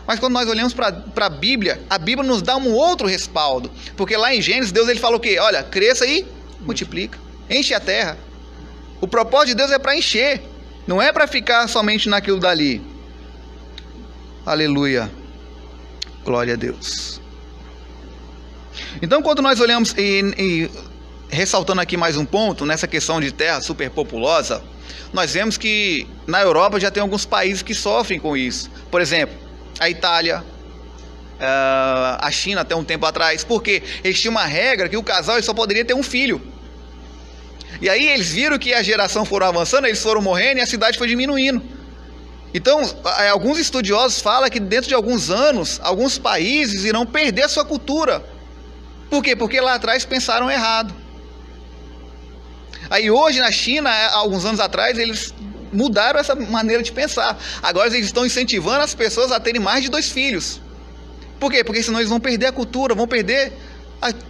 Mas quando nós olhamos para a Bíblia nos dá um outro respaldo. Porque lá em Gênesis, Deus ele fala o quê? Olha, cresça e multiplica, enche a terra. O propósito de Deus é para encher, não é para ficar somente naquilo dali. Aleluia, glória a Deus. Então, quando nós olhamos e ressaltando aqui mais um ponto, nessa questão de terra superpopulosa, nós vemos que na Europa já tem alguns países que sofrem com isso. Por exemplo, a Itália, a China até um tempo atrás, porque eles tinham uma regra que o casal só poderia ter um filho. E aí eles viram que a geração foram avançando, eles foram morrendo e a cidade foi diminuindo. Então, alguns estudiosos falam que dentro de alguns anos, alguns países irão perder a sua cultura. Por quê? Porque lá atrás pensaram errado. Aí hoje na China, alguns anos atrás, eles mudaram essa maneira de pensar. Agora eles estão incentivando as pessoas a terem mais de 2 filhos. Por quê? Porque senão eles vão perder a cultura, vão perder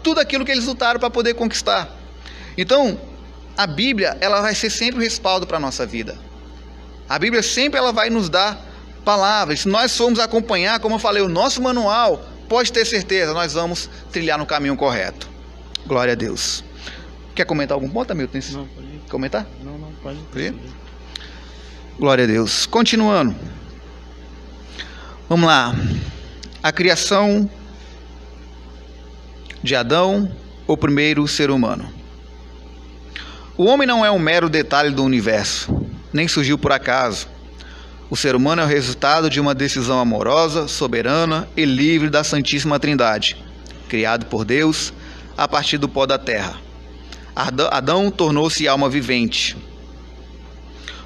tudo aquilo que eles lutaram para poder conquistar. Então, a Bíblia, ela vai ser sempre o respaldo para a nossa vida. A Bíblia sempre ela vai nos dar palavras. Se nós formos acompanhar, como eu falei, o nosso manual, pode ter certeza, nós vamos trilhar no caminho correto. Glória a Deus. Quer comentar algum ponto, Hamilton? Não, pode ir. Comentar? Não, pode ir. Glória a Deus. Continuando. Vamos lá. A criação de Adão, o primeiro ser humano. O homem não é um mero detalhe do universo, nem surgiu por acaso. O ser humano é o resultado de uma decisão amorosa, soberana e livre da Santíssima Trindade, criado por Deus a partir do pó da terra. Adão tornou-se alma vivente.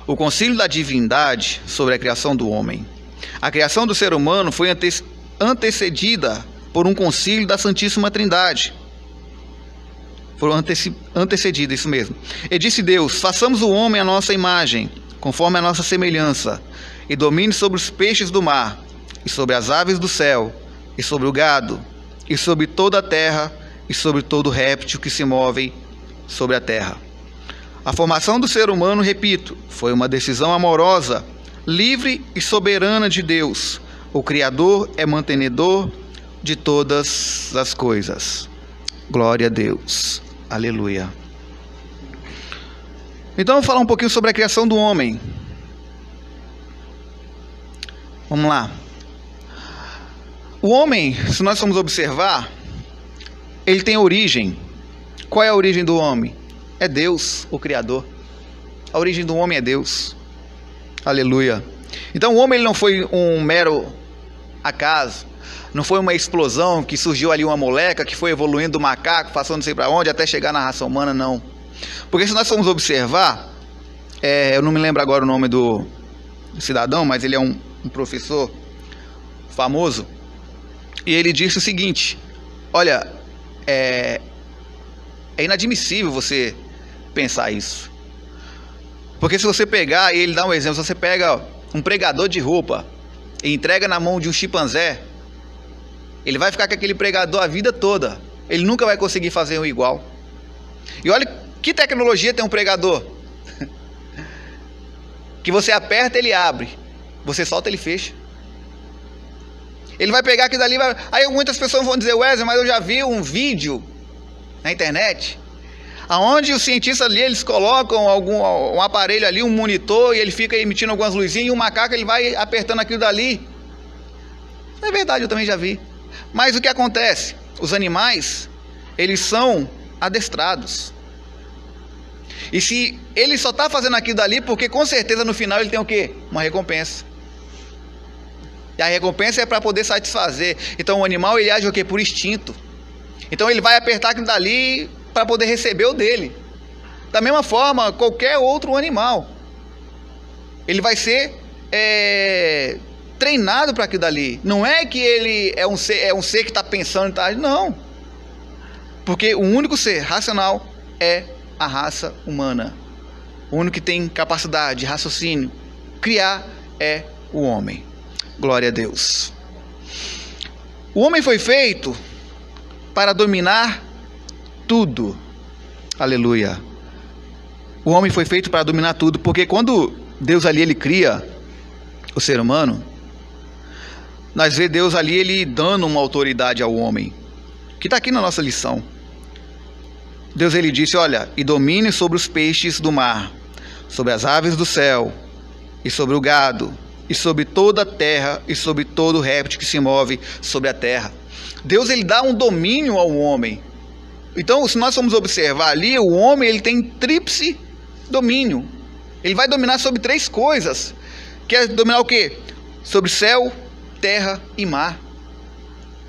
O concílio da divindade sobre a criação do homem. A criação do ser humano foi antecedida por um concílio da Santíssima Trindade. Foi antecedida, isso mesmo. E disse Deus: façamos o homem à nossa imagem, conforme a nossa semelhança, e domine sobre os peixes do mar, e sobre as aves do céu, e sobre o gado, e sobre toda a terra, e sobre todo réptil que se move sobre a terra. A formação do ser humano, repito, foi uma decisão amorosa, livre e soberana de Deus. O Criador é mantenedor de todas as coisas. Glória a Deus. Aleluia. Então, vou falar um pouquinho sobre a criação do homem. Vamos lá. O homem, se nós formos observar, ele tem origem. Qual é a origem do homem? É Deus, o Criador. A origem do homem é Deus. Aleluia. Então o homem ele não foi um mero acaso. Não foi uma explosão que surgiu ali uma moleca que foi evoluindo do macaco, passando não sei para onde, até chegar na raça humana, não. Porque se nós formos observar, eu não me lembro agora o nome do cidadão, mas ele é um professor famoso. E ele disse o seguinte: olha, é inadmissível você pensar isso. Porque se você pegar, e ele dá um exemplo, se você pega um pregador de roupa e entrega na mão de um chimpanzé, ele vai ficar com aquele pregador a vida toda. Ele nunca vai conseguir fazer um igual. E olha que tecnologia tem um pregador. Que você aperta, ele abre. Você solta, ele fecha. Ele vai pegar aquilo dali. Aí muitas pessoas vão dizer: Wesley, mas eu já vi um vídeo na internet aonde os cientistas ali, eles colocam um aparelho ali, um monitor, e ele fica emitindo algumas luzinhas, e o macaco ele vai apertando aquilo dali. É verdade, eu também já vi. Mas o que acontece? Os animais, eles são adestrados. E se ele só está fazendo aquilo dali, porque com certeza no final ele tem o quê? Uma recompensa. E a recompensa é para poder satisfazer. Então o animal ele age o quê? Por instinto. Então ele vai apertar aquilo dali para poder receber o dele. Da mesma forma, qualquer outro animal, ele vai ser treinado para aquilo dali. Não é que ele é um ser que está pensando, não. Porque o único ser racional é a raça humana. o único que tem capacidade de raciocínio, criar, é o homem. Glória a Deus. O homem foi feito para dominar tudo. Aleluia. O homem foi feito para dominar tudo, porque quando Deus ali ele cria o ser humano, nós vemos Deus ali ele dando uma autoridade ao homem, que está aqui na nossa lição. Deus ele disse, olha, e domine sobre os peixes do mar, sobre as aves do céu, e sobre o gado, e sobre toda a terra, e sobre todo réptil que se move sobre a terra. Deus ele dá um domínio ao homem. Então, se nós formos observar ali, o homem ele tem tríplice domínio. Ele vai dominar sobre 3 coisas. Quer dominar o quê? Sobre céu, terra e mar.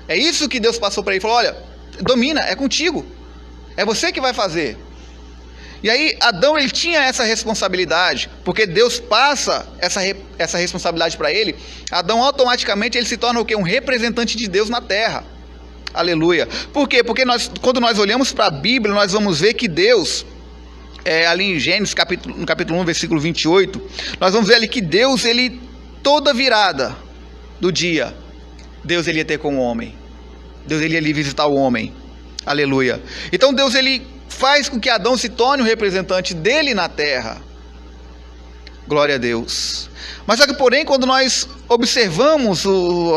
É isso que Deus passou para ele. Falou, olha, domina, é contigo. É você que vai fazer. E aí, Adão ele tinha essa responsabilidade, porque Deus passa essa responsabilidade para ele. Adão automaticamente ele se torna o quê? Um representante de Deus na terra. Aleluia. Por quê? Porque quando nós olhamos para a Bíblia, nós vamos ver que Deus, ali em Gênesis, no capítulo 1, versículo 28, nós vamos ver ali que Deus, ele, toda virada do dia, Deus ele ia ter com o homem. Deus ele ia ali visitar o homem. Aleluia. Então Deus ele faz com que Adão se torne o representante dele na terra. Glória a Deus. Mas só que, porém, quando nós observamos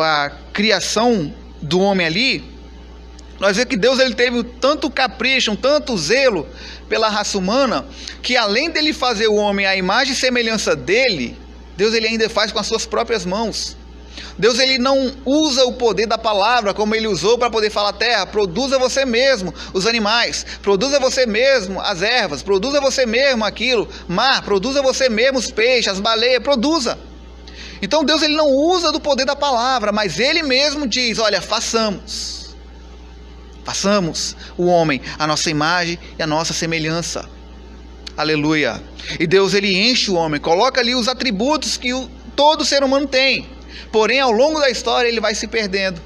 a criação do homem ali, nós vemos que Deus ele teve tanto capricho, tanto zelo pela raça humana, que além dele fazer o homem à imagem e semelhança dele, Deus ele ainda faz com as suas próprias mãos. Deus ele não usa o poder da palavra como ele usou para poder falar: terra, produza você mesmo os animais, produza você mesmo as ervas, produza você mesmo aquilo, mar, produza você mesmo os peixes, as baleias, produza. Então Deus ele não usa do poder da palavra, mas ele mesmo diz: olha, façamos o homem a nossa imagem e a nossa semelhança. Aleluia. E Deus ele enche o homem, coloca ali os atributos que todo ser humano tem. Porém, ao longo da história ele vai se perdendo.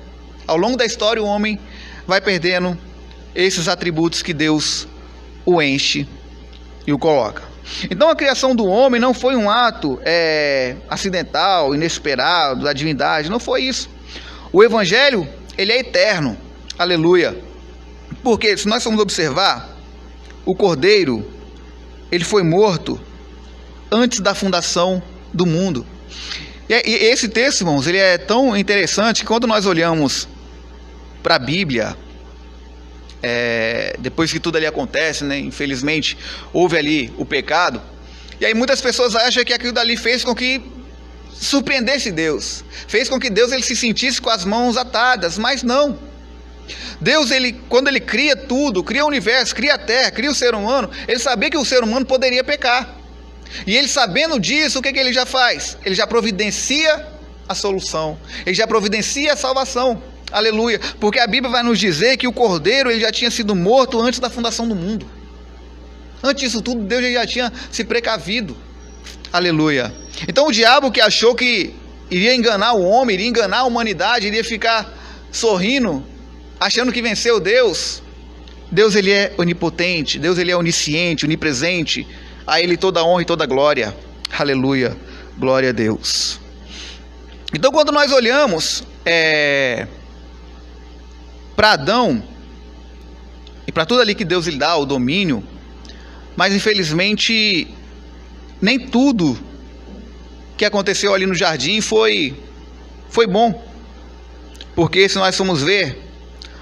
Ao longo da história o homem vai perdendo esses atributos que Deus o enche e o coloca. Então a criação do homem não foi um ato acidental, inesperado, da divindade. Não foi isso. O evangelho ele é eterno. Aleluia. Porque se nós formos observar, o cordeiro ele foi morto antes da fundação do mundo. E esse texto, irmãos, ele é tão interessante que quando nós olhamos para a Bíblia, depois que tudo ali acontece, né, infelizmente, houve ali o pecado, e aí muitas pessoas acham que aquilo dali fez com que surpreendesse Deus, fez com que Deus ele se sentisse com as mãos atadas, mas não. Deus, quando ele cria tudo, cria o universo, cria a terra, cria o ser humano, ele sabia que o ser humano poderia pecar. E ele, sabendo disso, o que ele já faz? Ele já providencia a solução, ele já providencia a salvação. Aleluia. Porque a Bíblia vai nos dizer que o cordeiro ele já tinha sido morto antes da fundação do mundo. Antes disso tudo, Deus já tinha se precavido. Aleluia. Então o diabo, que achou que iria enganar o homem, iria enganar a humanidade, iria ficar sorrindo, achando que venceu Deus. Deus ele é onipotente, Deus ele é onisciente, onipresente. A ele toda honra e toda glória. Aleluia. Glória a Deus. Então quando nós olhamos para Adão e para tudo ali que Deus lhe dá, o domínio, mas infelizmente nem tudo que aconteceu ali no jardim foi bom. Porque se nós formos ver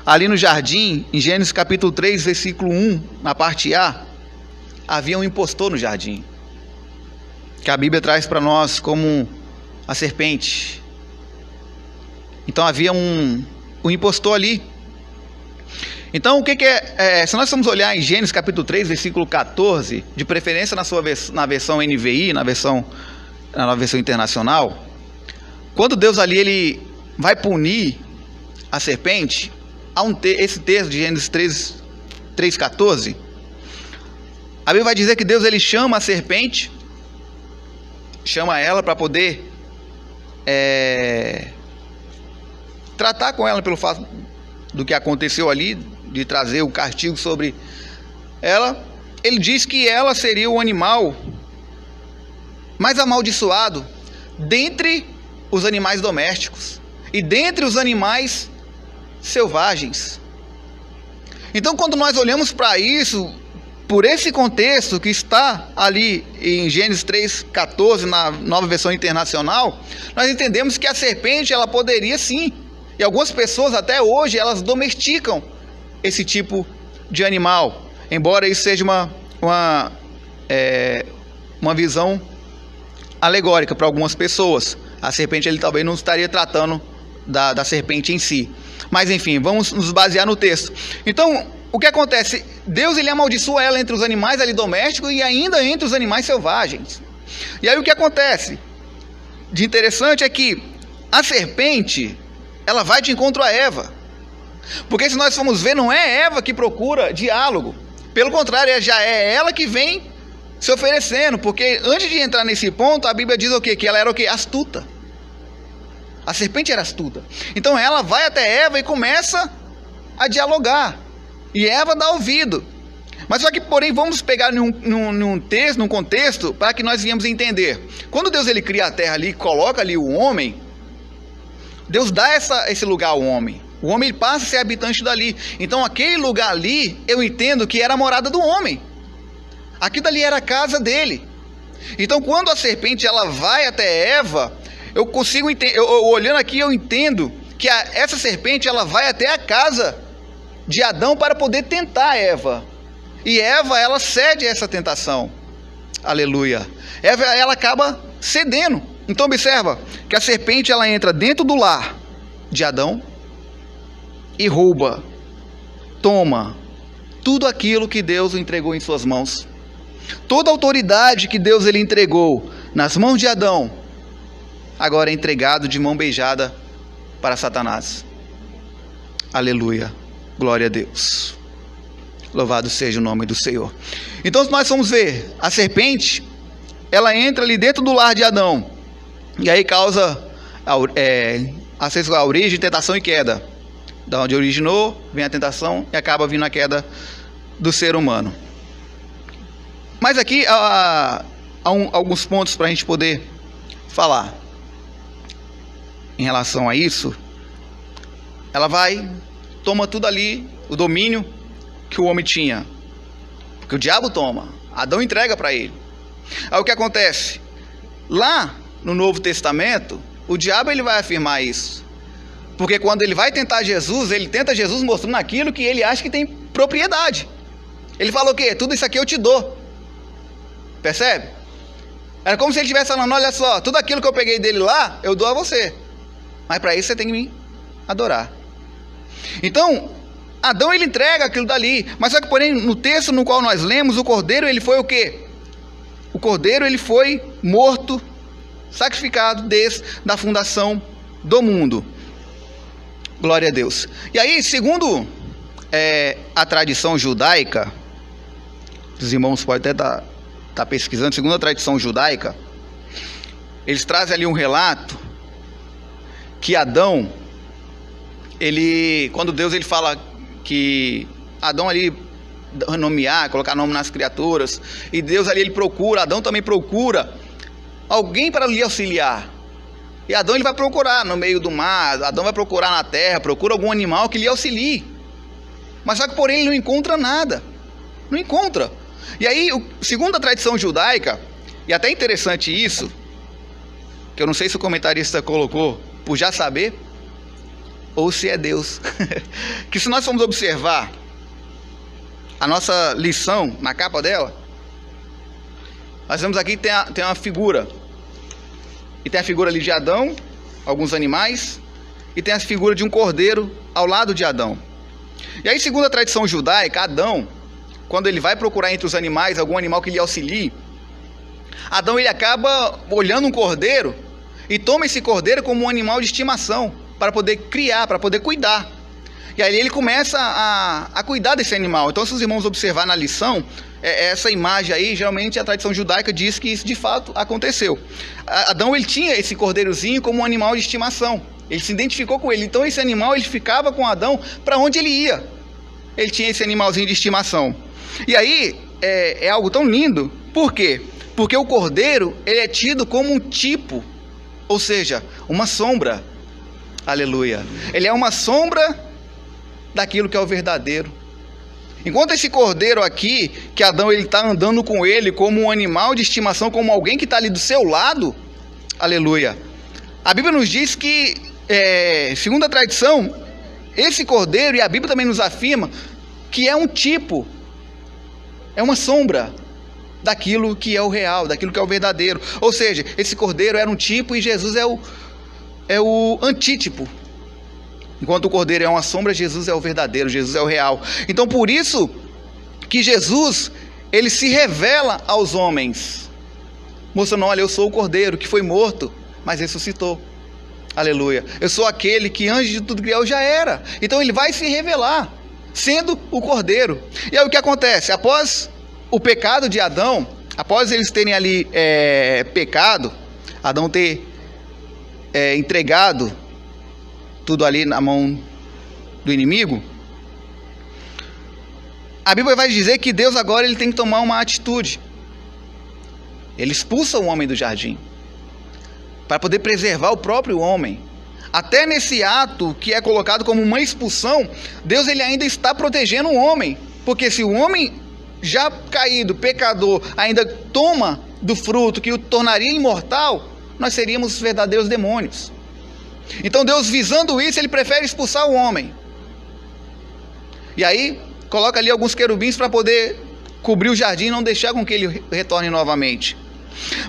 ali no jardim, em Gênesis capítulo 3, versículo 1, na parte A, havia um impostor no jardim, que a Bíblia traz para nós como a serpente. Então havia um impostor ali. Então o que se nós formos olhar em Gênesis capítulo 3, versículo 14, de preferência na versão NVI, na versão internacional, quando Deus ali ele vai punir a serpente, há esse texto de Gênesis 3:14, a Bíblia vai dizer que Deus ele chama a serpente, chama ela para poder tratar com ela pelo fato do que aconteceu ali, de trazer o castigo sobre ela. Ele diz que ela seria o animal mais amaldiçoado dentre os animais domésticos e dentre os animais selvagens. Então, quando nós olhamos para isso, por esse contexto que está ali em Gênesis 3,14, na Nova Versão Internacional, nós entendemos que a serpente, ela poderia sim, e algumas pessoas até hoje, elas domesticam esse tipo de animal, embora isso seja uma visão alegórica para algumas pessoas. A serpente, ele talvez não estaria tratando da serpente em si. Mas enfim, vamos nos basear no texto. Então, o que acontece? Deus, ele amaldiçoa ela entre os animais ali domésticos e ainda entre os animais selvagens. E aí o que acontece de interessante é que a serpente, ela vai de encontro a Eva. Porque se nós formos ver, não é Eva que procura diálogo. Pelo contrário, já é ela que vem se oferecendo. Porque antes de entrar nesse ponto, a Bíblia diz o quê? Que ela era o quê? Astuta. A serpente era astuta. Então ela vai até Eva e começa a dialogar. E Eva dá ouvido. Mas só que, porém, vamos pegar num texto, num contexto, para que nós venhamos entender. Quando Deus, ele cria a terra ali, coloca ali o homem, Deus dá esse lugar ao homem. O homem, ele passa a ser habitante dali. Então aquele lugar ali, eu entendo que era a morada do homem. Aquilo ali era a casa dele. Então quando a serpente, ela vai até Eva, eu consigo entender, olhando aqui, eu entendo que essa serpente, ela vai até a casa de Adão para poder tentar Eva. E Eva, ela cede a essa tentação. Aleluia. Eva, ela acaba cedendo. Então observa que a serpente, ela entra dentro do lar de Adão e rouba, toma tudo aquilo que Deus entregou em suas mãos. Toda a autoridade que Deus, ele entregou nas mãos de Adão, agora é entregado de mão beijada para Satanás. Aleluia. Glória a Deus. Louvado seja o nome do Senhor. Então, se nós formos ver, a serpente, ela entra ali dentro do lar de Adão. E aí causa a origem, tentação e queda. Da onde originou, vem a tentação e acaba vindo a queda do ser humano. Mas aqui há alguns pontos para a gente poder falar. Em relação a isso, ela vai, toma tudo ali, o domínio que o homem tinha. Porque o diabo toma, Adão entrega para ele. Aí o que acontece? Lá no Novo Testamento, o diabo, ele vai afirmar isso. Porque quando ele vai tentar Jesus, ele tenta Jesus mostrando aquilo que ele acha que tem propriedade. Ele fala o quê? Tudo isso aqui eu te dou. Percebe? Era como se ele estivesse falando, olha só, tudo aquilo que eu peguei dele lá, eu dou a você. Mas para isso você tem que me adorar. Então, Adão, ele entrega aquilo dali. Mas só que, porém, no texto no qual nós lemos, o cordeiro, ele foi o quê? O cordeiro, ele foi morto, sacrificado desde a fundação do mundo. Glória a Deus. E aí, segundo a tradição judaica, os irmãos podem até estar pesquisando, segundo a tradição judaica, eles trazem ali um relato que Adão, quando Deus, ele fala que Adão ali nomear, colocar nome nas criaturas, e Deus ali, ele procura, Adão também procura alguém para lhe auxiliar. E Adão, ele vai procurar no meio do mar, Adão vai procurar na terra, procura algum animal que lhe auxilie. Mas só que, porém, ele não encontra nada. Não encontra. E aí, segundo a tradição judaica, e até interessante isso, que eu não sei se o comentarista colocou por já saber, ou se é Deus. Que se nós formos observar a nossa lição na capa dela, nós vemos aqui que tem uma figura. E tem a figura ali de Adão, alguns animais, e tem a figura de um cordeiro ao lado de Adão. E aí, segundo a tradição judaica, Adão, quando ele vai procurar entre os animais algum animal que lhe auxilie, Adão, ele acaba olhando um cordeiro e toma esse cordeiro como um animal de estimação para poder criar, para poder cuidar. E aí ele começa a cuidar desse animal. Então, se os irmãos observar na lição, essa imagem aí, geralmente a tradição judaica diz que isso de fato aconteceu. Adão, ele tinha esse cordeirozinho como um animal de estimação. Ele se identificou com ele. Então esse animal, ele ficava com Adão para onde ele ia. Ele tinha esse animalzinho de estimação. E aí é algo tão lindo. Por quê? Porque o cordeiro, ele é tido como um tipo, ou seja, uma sombra. Aleluia. Ele é uma sombra daquilo que é o verdadeiro. Enquanto esse cordeiro aqui, que Adão está andando com ele como um animal de estimação, como alguém que está ali do seu lado, aleluia. A Bíblia nos diz que, segundo a tradição, esse cordeiro, e a Bíblia também nos afirma, que é um tipo, é uma sombra daquilo que é o real, daquilo que é o verdadeiro. Ou seja, esse cordeiro era um tipo e Jesus é o antítipo. Enquanto o cordeiro é uma sombra, Jesus é o verdadeiro, Jesus é o real. Então, por isso que Jesus, ele se revela aos homens, mostrando: olha, eu sou o cordeiro que foi morto, mas ressuscitou. Aleluia. Eu sou aquele que antes de tudo criar eu já era. Então ele vai se revelar, sendo o cordeiro. E aí o que acontece? Após o pecado de Adão, após eles terem ali pecado, Adão ter entregado tudo ali na mão do inimigo, a Bíblia vai dizer que Deus agora ele tem que tomar uma atitude. Ele expulsa o homem do jardim para poder preservar o próprio homem. Até nesse ato que é colocado como uma expulsão, Deus ele ainda está protegendo o homem, porque se o homem já caído, pecador, ainda toma do fruto que o tornaria imortal, nós seríamos verdadeiros demônios. Então Deus, visando isso, ele prefere expulsar o homem. E aí coloca ali alguns querubins para poder cobrir o jardim e não deixar com que ele retorne novamente.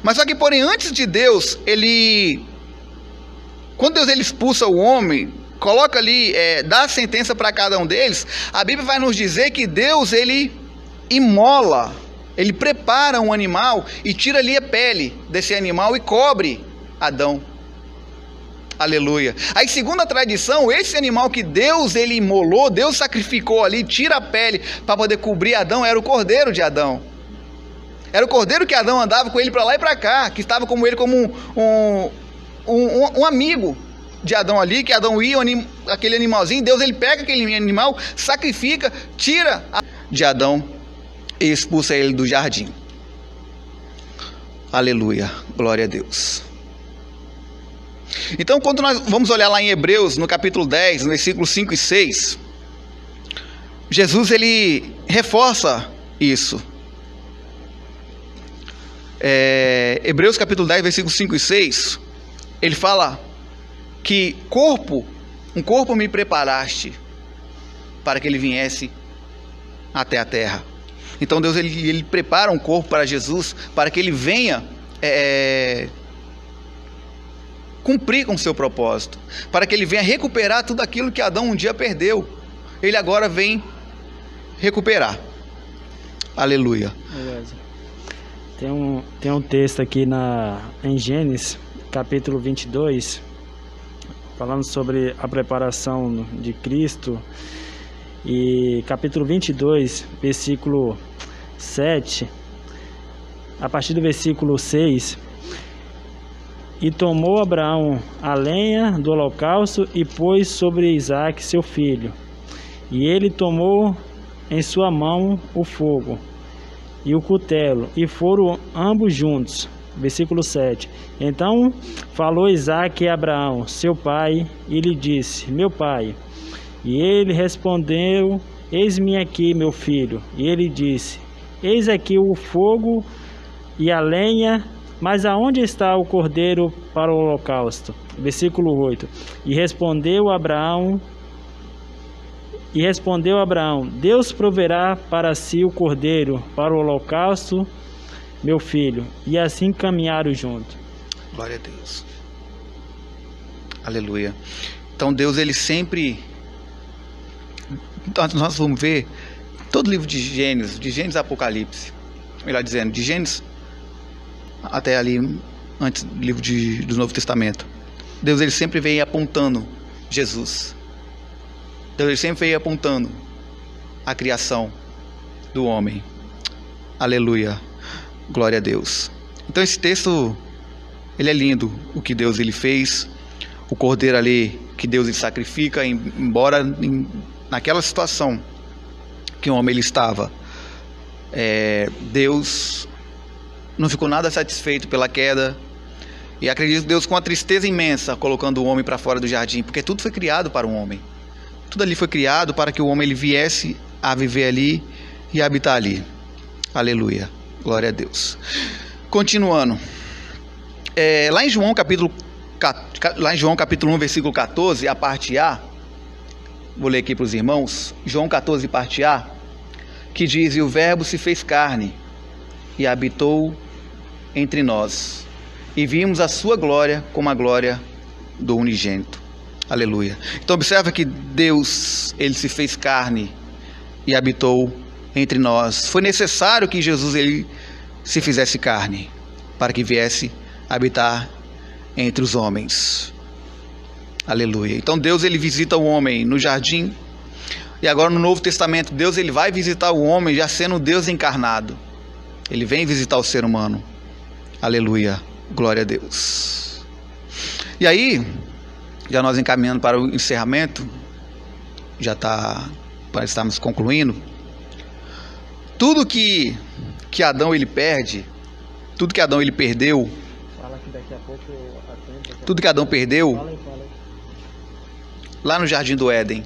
Mas só que, porém, antes de Deus, quando Deus ele expulsa o homem, coloca ali, dá a sentença para cada um deles, a Bíblia vai nos dizer que Deus, ele imola, ele prepara um animal e tira ali a pele desse animal e cobre Adão. Aleluia. Aí, segundo a tradição, esse animal que Deus ele imolou, Deus sacrificou ali, tira a pele para poder cobrir Adão, era o cordeiro de Adão. Era o cordeiro que Adão andava com ele para lá e para cá, que estava como ele como um amigo de Adão ali, que Adão ia, aquele animalzinho, Deus ele pega aquele animal, sacrifica, tira de Adão e expulsa ele do jardim. Aleluia, glória a Deus. Então, quando nós vamos olhar lá em Hebreus, no capítulo 10, no versículo 5 e 6, Jesus ele reforça isso. Hebreus capítulo 10, versículos 5 e 6, ele fala que um corpo me preparaste para que ele viesse até a terra. Então Deus ele prepara um corpo para Jesus, para que ele venha cumprir com o seu propósito, para que ele venha recuperar tudo aquilo que Adão um dia perdeu. Ele agora vem recuperar. Aleluia. Tem um texto aqui em Gênesis, capítulo 22, falando sobre a preparação de Cristo. E capítulo 22, versículo 7, a partir do versículo 6: e tomou Abraão a lenha do holocausto e pôs sobre Isaque seu filho. E ele tomou em sua mão o fogo e o cutelo, e foram ambos juntos. Versículo 7. Então falou Isaque a Abraão, seu pai, e lhe disse: meu pai. E ele respondeu: eis-me aqui, meu filho. E ele disse: eis aqui o fogo e a lenha, mas aonde está o cordeiro para o holocausto? Versículo 8. E respondeu Abraão, Deus proverá para si o cordeiro para o holocausto, meu filho. E assim caminharam juntos. Glória a Deus. Aleluia. Então Deus ele sempre, nós vamos ver todo o livro de Gênesis a Apocalipse, melhor dizendo, de Gênesis até ali antes do livro do Novo Testamento, Deus ele sempre vem apontando Jesus. Deus ele sempre veio apontando a criação do homem. Aleluia, glória a Deus. Então esse texto ele é lindo, o que Deus ele fez, o cordeiro ali que Deus ele sacrifica, embora naquela situação que o homem ele estava, Deus não ficou nada satisfeito pela queda. E acredito que Deus, com uma tristeza imensa, colocando o homem para fora do jardim, porque tudo foi criado para o homem. Tudo ali foi criado para que o homem ele viesse a viver ali e habitar ali. Aleluia. Glória a Deus. Continuando. Lá em João capítulo 1, versículo 14, a parte A, vou ler aqui para os irmãos, João 14, parte A, que diz: e o verbo se fez carne e habitou entre nós, e vimos a sua glória como a glória do unigênito. Aleluia. Então observa que Deus, ele se fez carne e habitou entre nós. Foi necessário que Jesus ele se fizesse carne para que viesse habitar entre os homens. Aleluia. Então Deus ele visita o homem no jardim, e agora no Novo Testamento Deus ele vai visitar o homem já sendo Deus encarnado. Ele vem visitar o ser humano. Aleluia. Glória a Deus. E aí, já nós encaminhando para o encerramento, para estarmos concluindo. Tudo que Adão ele perde, tudo que Adão ele perdeu, tudo que Adão perdeu lá no Jardim do Éden,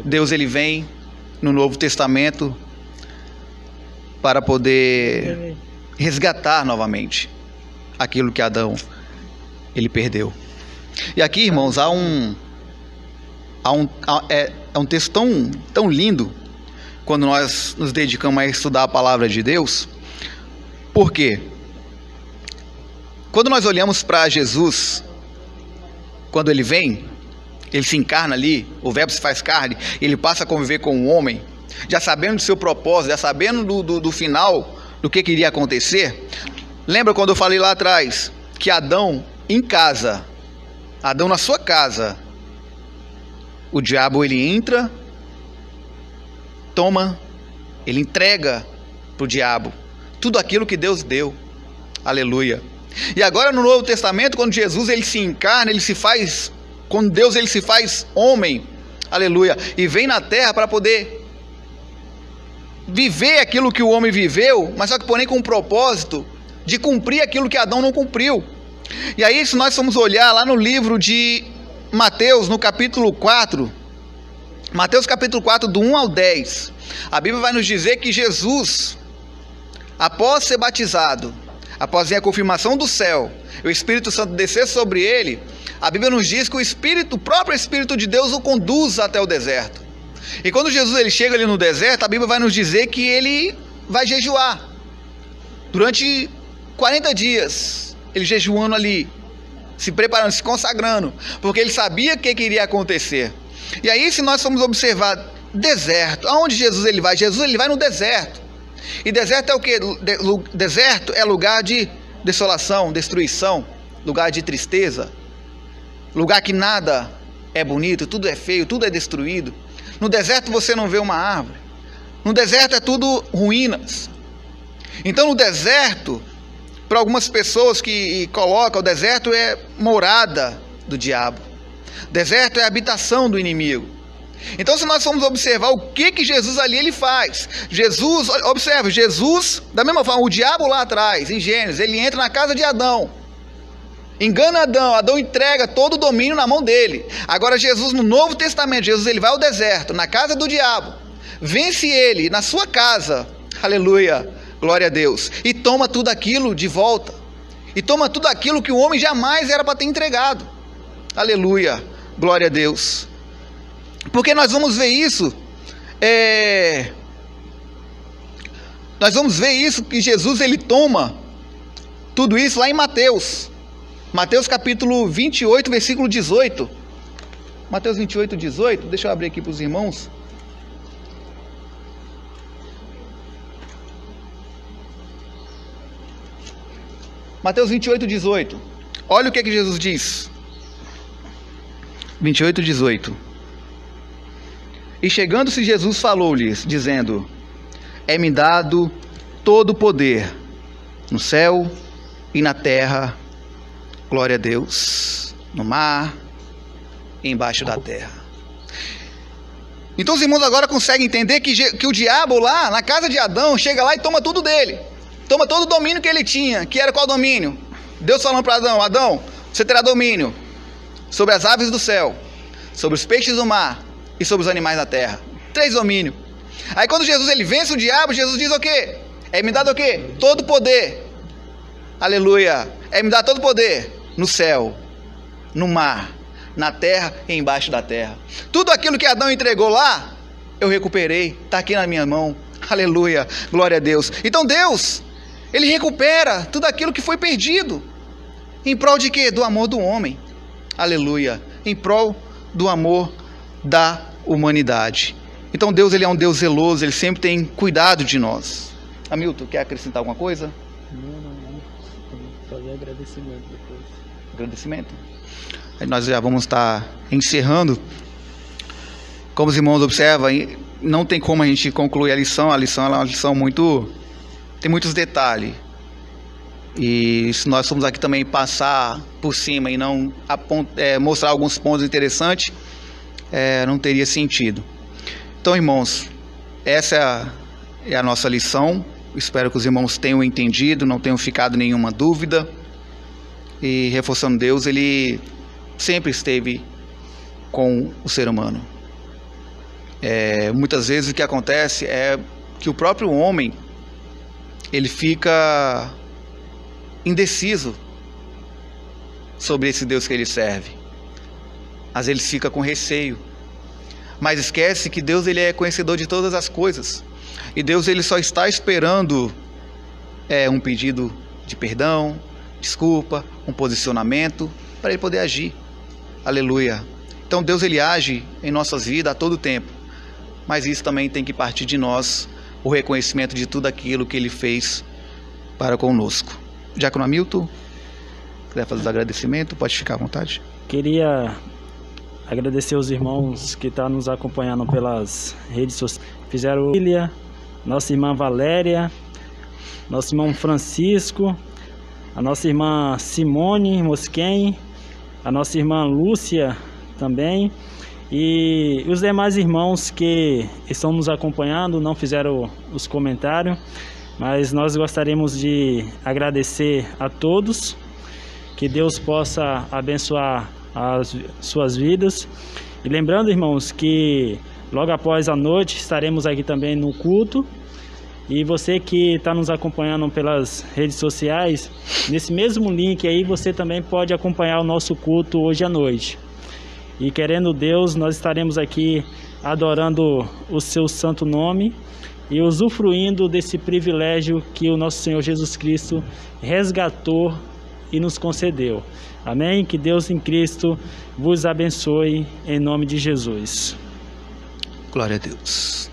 Deus ele vem no Novo Testamento para poder resgatar novamente aquilo que Adão ele perdeu. E aqui, irmãos, é um texto tão lindo quando nós nos dedicamos a estudar a palavra de Deus. Por quê? Quando nós olhamos para Jesus, quando ele vem, ele se encarna ali, o verbo se faz carne, ele passa a conviver com o homem, já sabendo do seu propósito, já sabendo do final, do que iria acontecer. Lembra quando eu falei lá atrás que Adão em casa, Adão na sua casa, o diabo ele entra, toma, ele entrega para o diabo tudo aquilo que Deus deu. Aleluia. E agora no Novo Testamento, quando Jesus ele se encarna, quando Deus ele se faz homem, aleluia, e vem na terra para poder viver aquilo que o homem viveu, mas só que porém com o propósito de cumprir aquilo que Adão não cumpriu. E aí, se nós formos olhar lá no livro de Mateus, no capítulo 4, Mateus capítulo 4, do 1 ao 10, a Bíblia vai nos dizer que Jesus, após ser batizado, após a confirmação do céu, o Espírito Santo descer sobre ele, a Bíblia nos diz que o próprio Espírito de Deus o conduz até o deserto. E quando Jesus ele chega ali no deserto, a Bíblia vai nos dizer que ele vai jejuar durante 40 dias, ele jejuando ali, se preparando, se consagrando, porque ele sabia o que iria acontecer. E aí, se nós formos observar deserto, aonde Jesus ele vai? Jesus ele vai no deserto. E deserto é o que? Deserto é lugar de desolação, destruição, lugar de tristeza, lugar que nada é bonito, tudo é feio, tudo é destruído. No deserto você não vê uma árvore. No deserto é tudo ruínas. Então no deserto, para algumas pessoas que colocam, o deserto é morada do diabo. Deserto é habitação do inimigo. Então se nós formos observar o que Jesus ali ele faz, Jesus, observe, Jesus, da mesma forma, o diabo lá atrás, em Gênesis, ele entra na casa de Adão, engana Adão entrega todo o domínio na mão dele. Agora Jesus no Novo Testamento, Jesus ele vai ao deserto, na casa do diabo, vence ele na sua casa, aleluia, glória a Deus, e toma tudo aquilo de volta, e toma tudo aquilo que o homem jamais era para ter entregado, aleluia, glória a Deus. Porque nós vamos ver isso, que Jesus ele toma tudo isso lá em Mateus capítulo 28, versículo 18. Mateus 28, 18, deixa eu abrir aqui para os irmãos. Mateus 28, 18. Olha o que Jesus diz. 28, 18. E chegando-se Jesus falou-lhes, dizendo: é-me dado todo o poder no céu e na terra, glória a Deus, no mar e embaixo da terra. Então os irmãos agora conseguem entender que o diabo lá, na casa de Adão, chega lá e toma tudo dele. Toma todo o domínio que ele tinha. Que era qual domínio? Deus falando para Adão: Adão, você terá domínio sobre as aves do céu, sobre os peixes do mar e sobre os animais da terra. 3 domínios. Aí quando Jesus ele vence o diabo, Jesus diz o quê? É me dado o quê? Todo poder. Aleluia. É me dar todo poder no céu, no mar, na terra e embaixo da terra. Tudo aquilo que Adão entregou lá, eu recuperei. Está aqui na minha mão. Aleluia. Glória a Deus. Então Deus, ele recupera tudo aquilo que foi perdido. Em prol de quê? Do amor do homem. Aleluia. Em prol do amor da humanidade. Então Deus, ele é um Deus zeloso, ele sempre tem cuidado de nós. Hamilton, quer acrescentar alguma coisa? Não. Vou fazer agradecimento depois. Agradecimento? Aí nós já vamos estar encerrando. Como os irmãos observam, não tem como a gente concluir a lição. A lição é uma lição muito... tem muitos detalhes. E se nós formos aqui também passar por cima e não mostrar alguns pontos interessantes, não teria sentido. Então, irmãos, essa é a nossa lição. Espero que os irmãos tenham entendido, não tenham ficado nenhuma dúvida. E reforçando, Deus, ele sempre esteve com o ser humano. Muitas vezes o que acontece é que o próprio homem, ele fica indeciso sobre esse Deus que ele serve. Às vezes ele fica com receio, mas esquece que Deus, ele é conhecedor de todas as coisas, e Deus, ele só está esperando um pedido de perdão, desculpa, um posicionamento para ele poder agir. Aleluia. Então Deus, ele age em nossas vidas a todo tempo, mas isso também tem que partir de nós, o reconhecimento de tudo aquilo que ele fez para conosco. Diácono Hamilton, quiser fazer os agradecimentos, pode ficar à vontade. Queria agradecer os irmãos que estão nos acompanhando pelas redes sociais. Fizeram Lília, nossa irmã Valéria, nosso irmão Francisco, a nossa irmã Simone Mosquen, a nossa irmã Lúcia também, e os demais irmãos que estão nos acompanhando não fizeram os comentários, mas nós gostaríamos de agradecer a todos, que Deus possa abençoar as suas vidas. E lembrando, irmãos, que logo após a noite estaremos aqui também no culto. E você que está nos acompanhando pelas redes sociais, nesse mesmo link aí você também pode acompanhar o nosso culto hoje à noite. E querendo Deus, nós estaremos aqui adorando o seu santo nome e usufruindo desse privilégio que o nosso Senhor Jesus Cristo resgatou e nos concedeu. Amém? Que Deus em Cristo vos abençoe em nome de Jesus. Glória a Deus.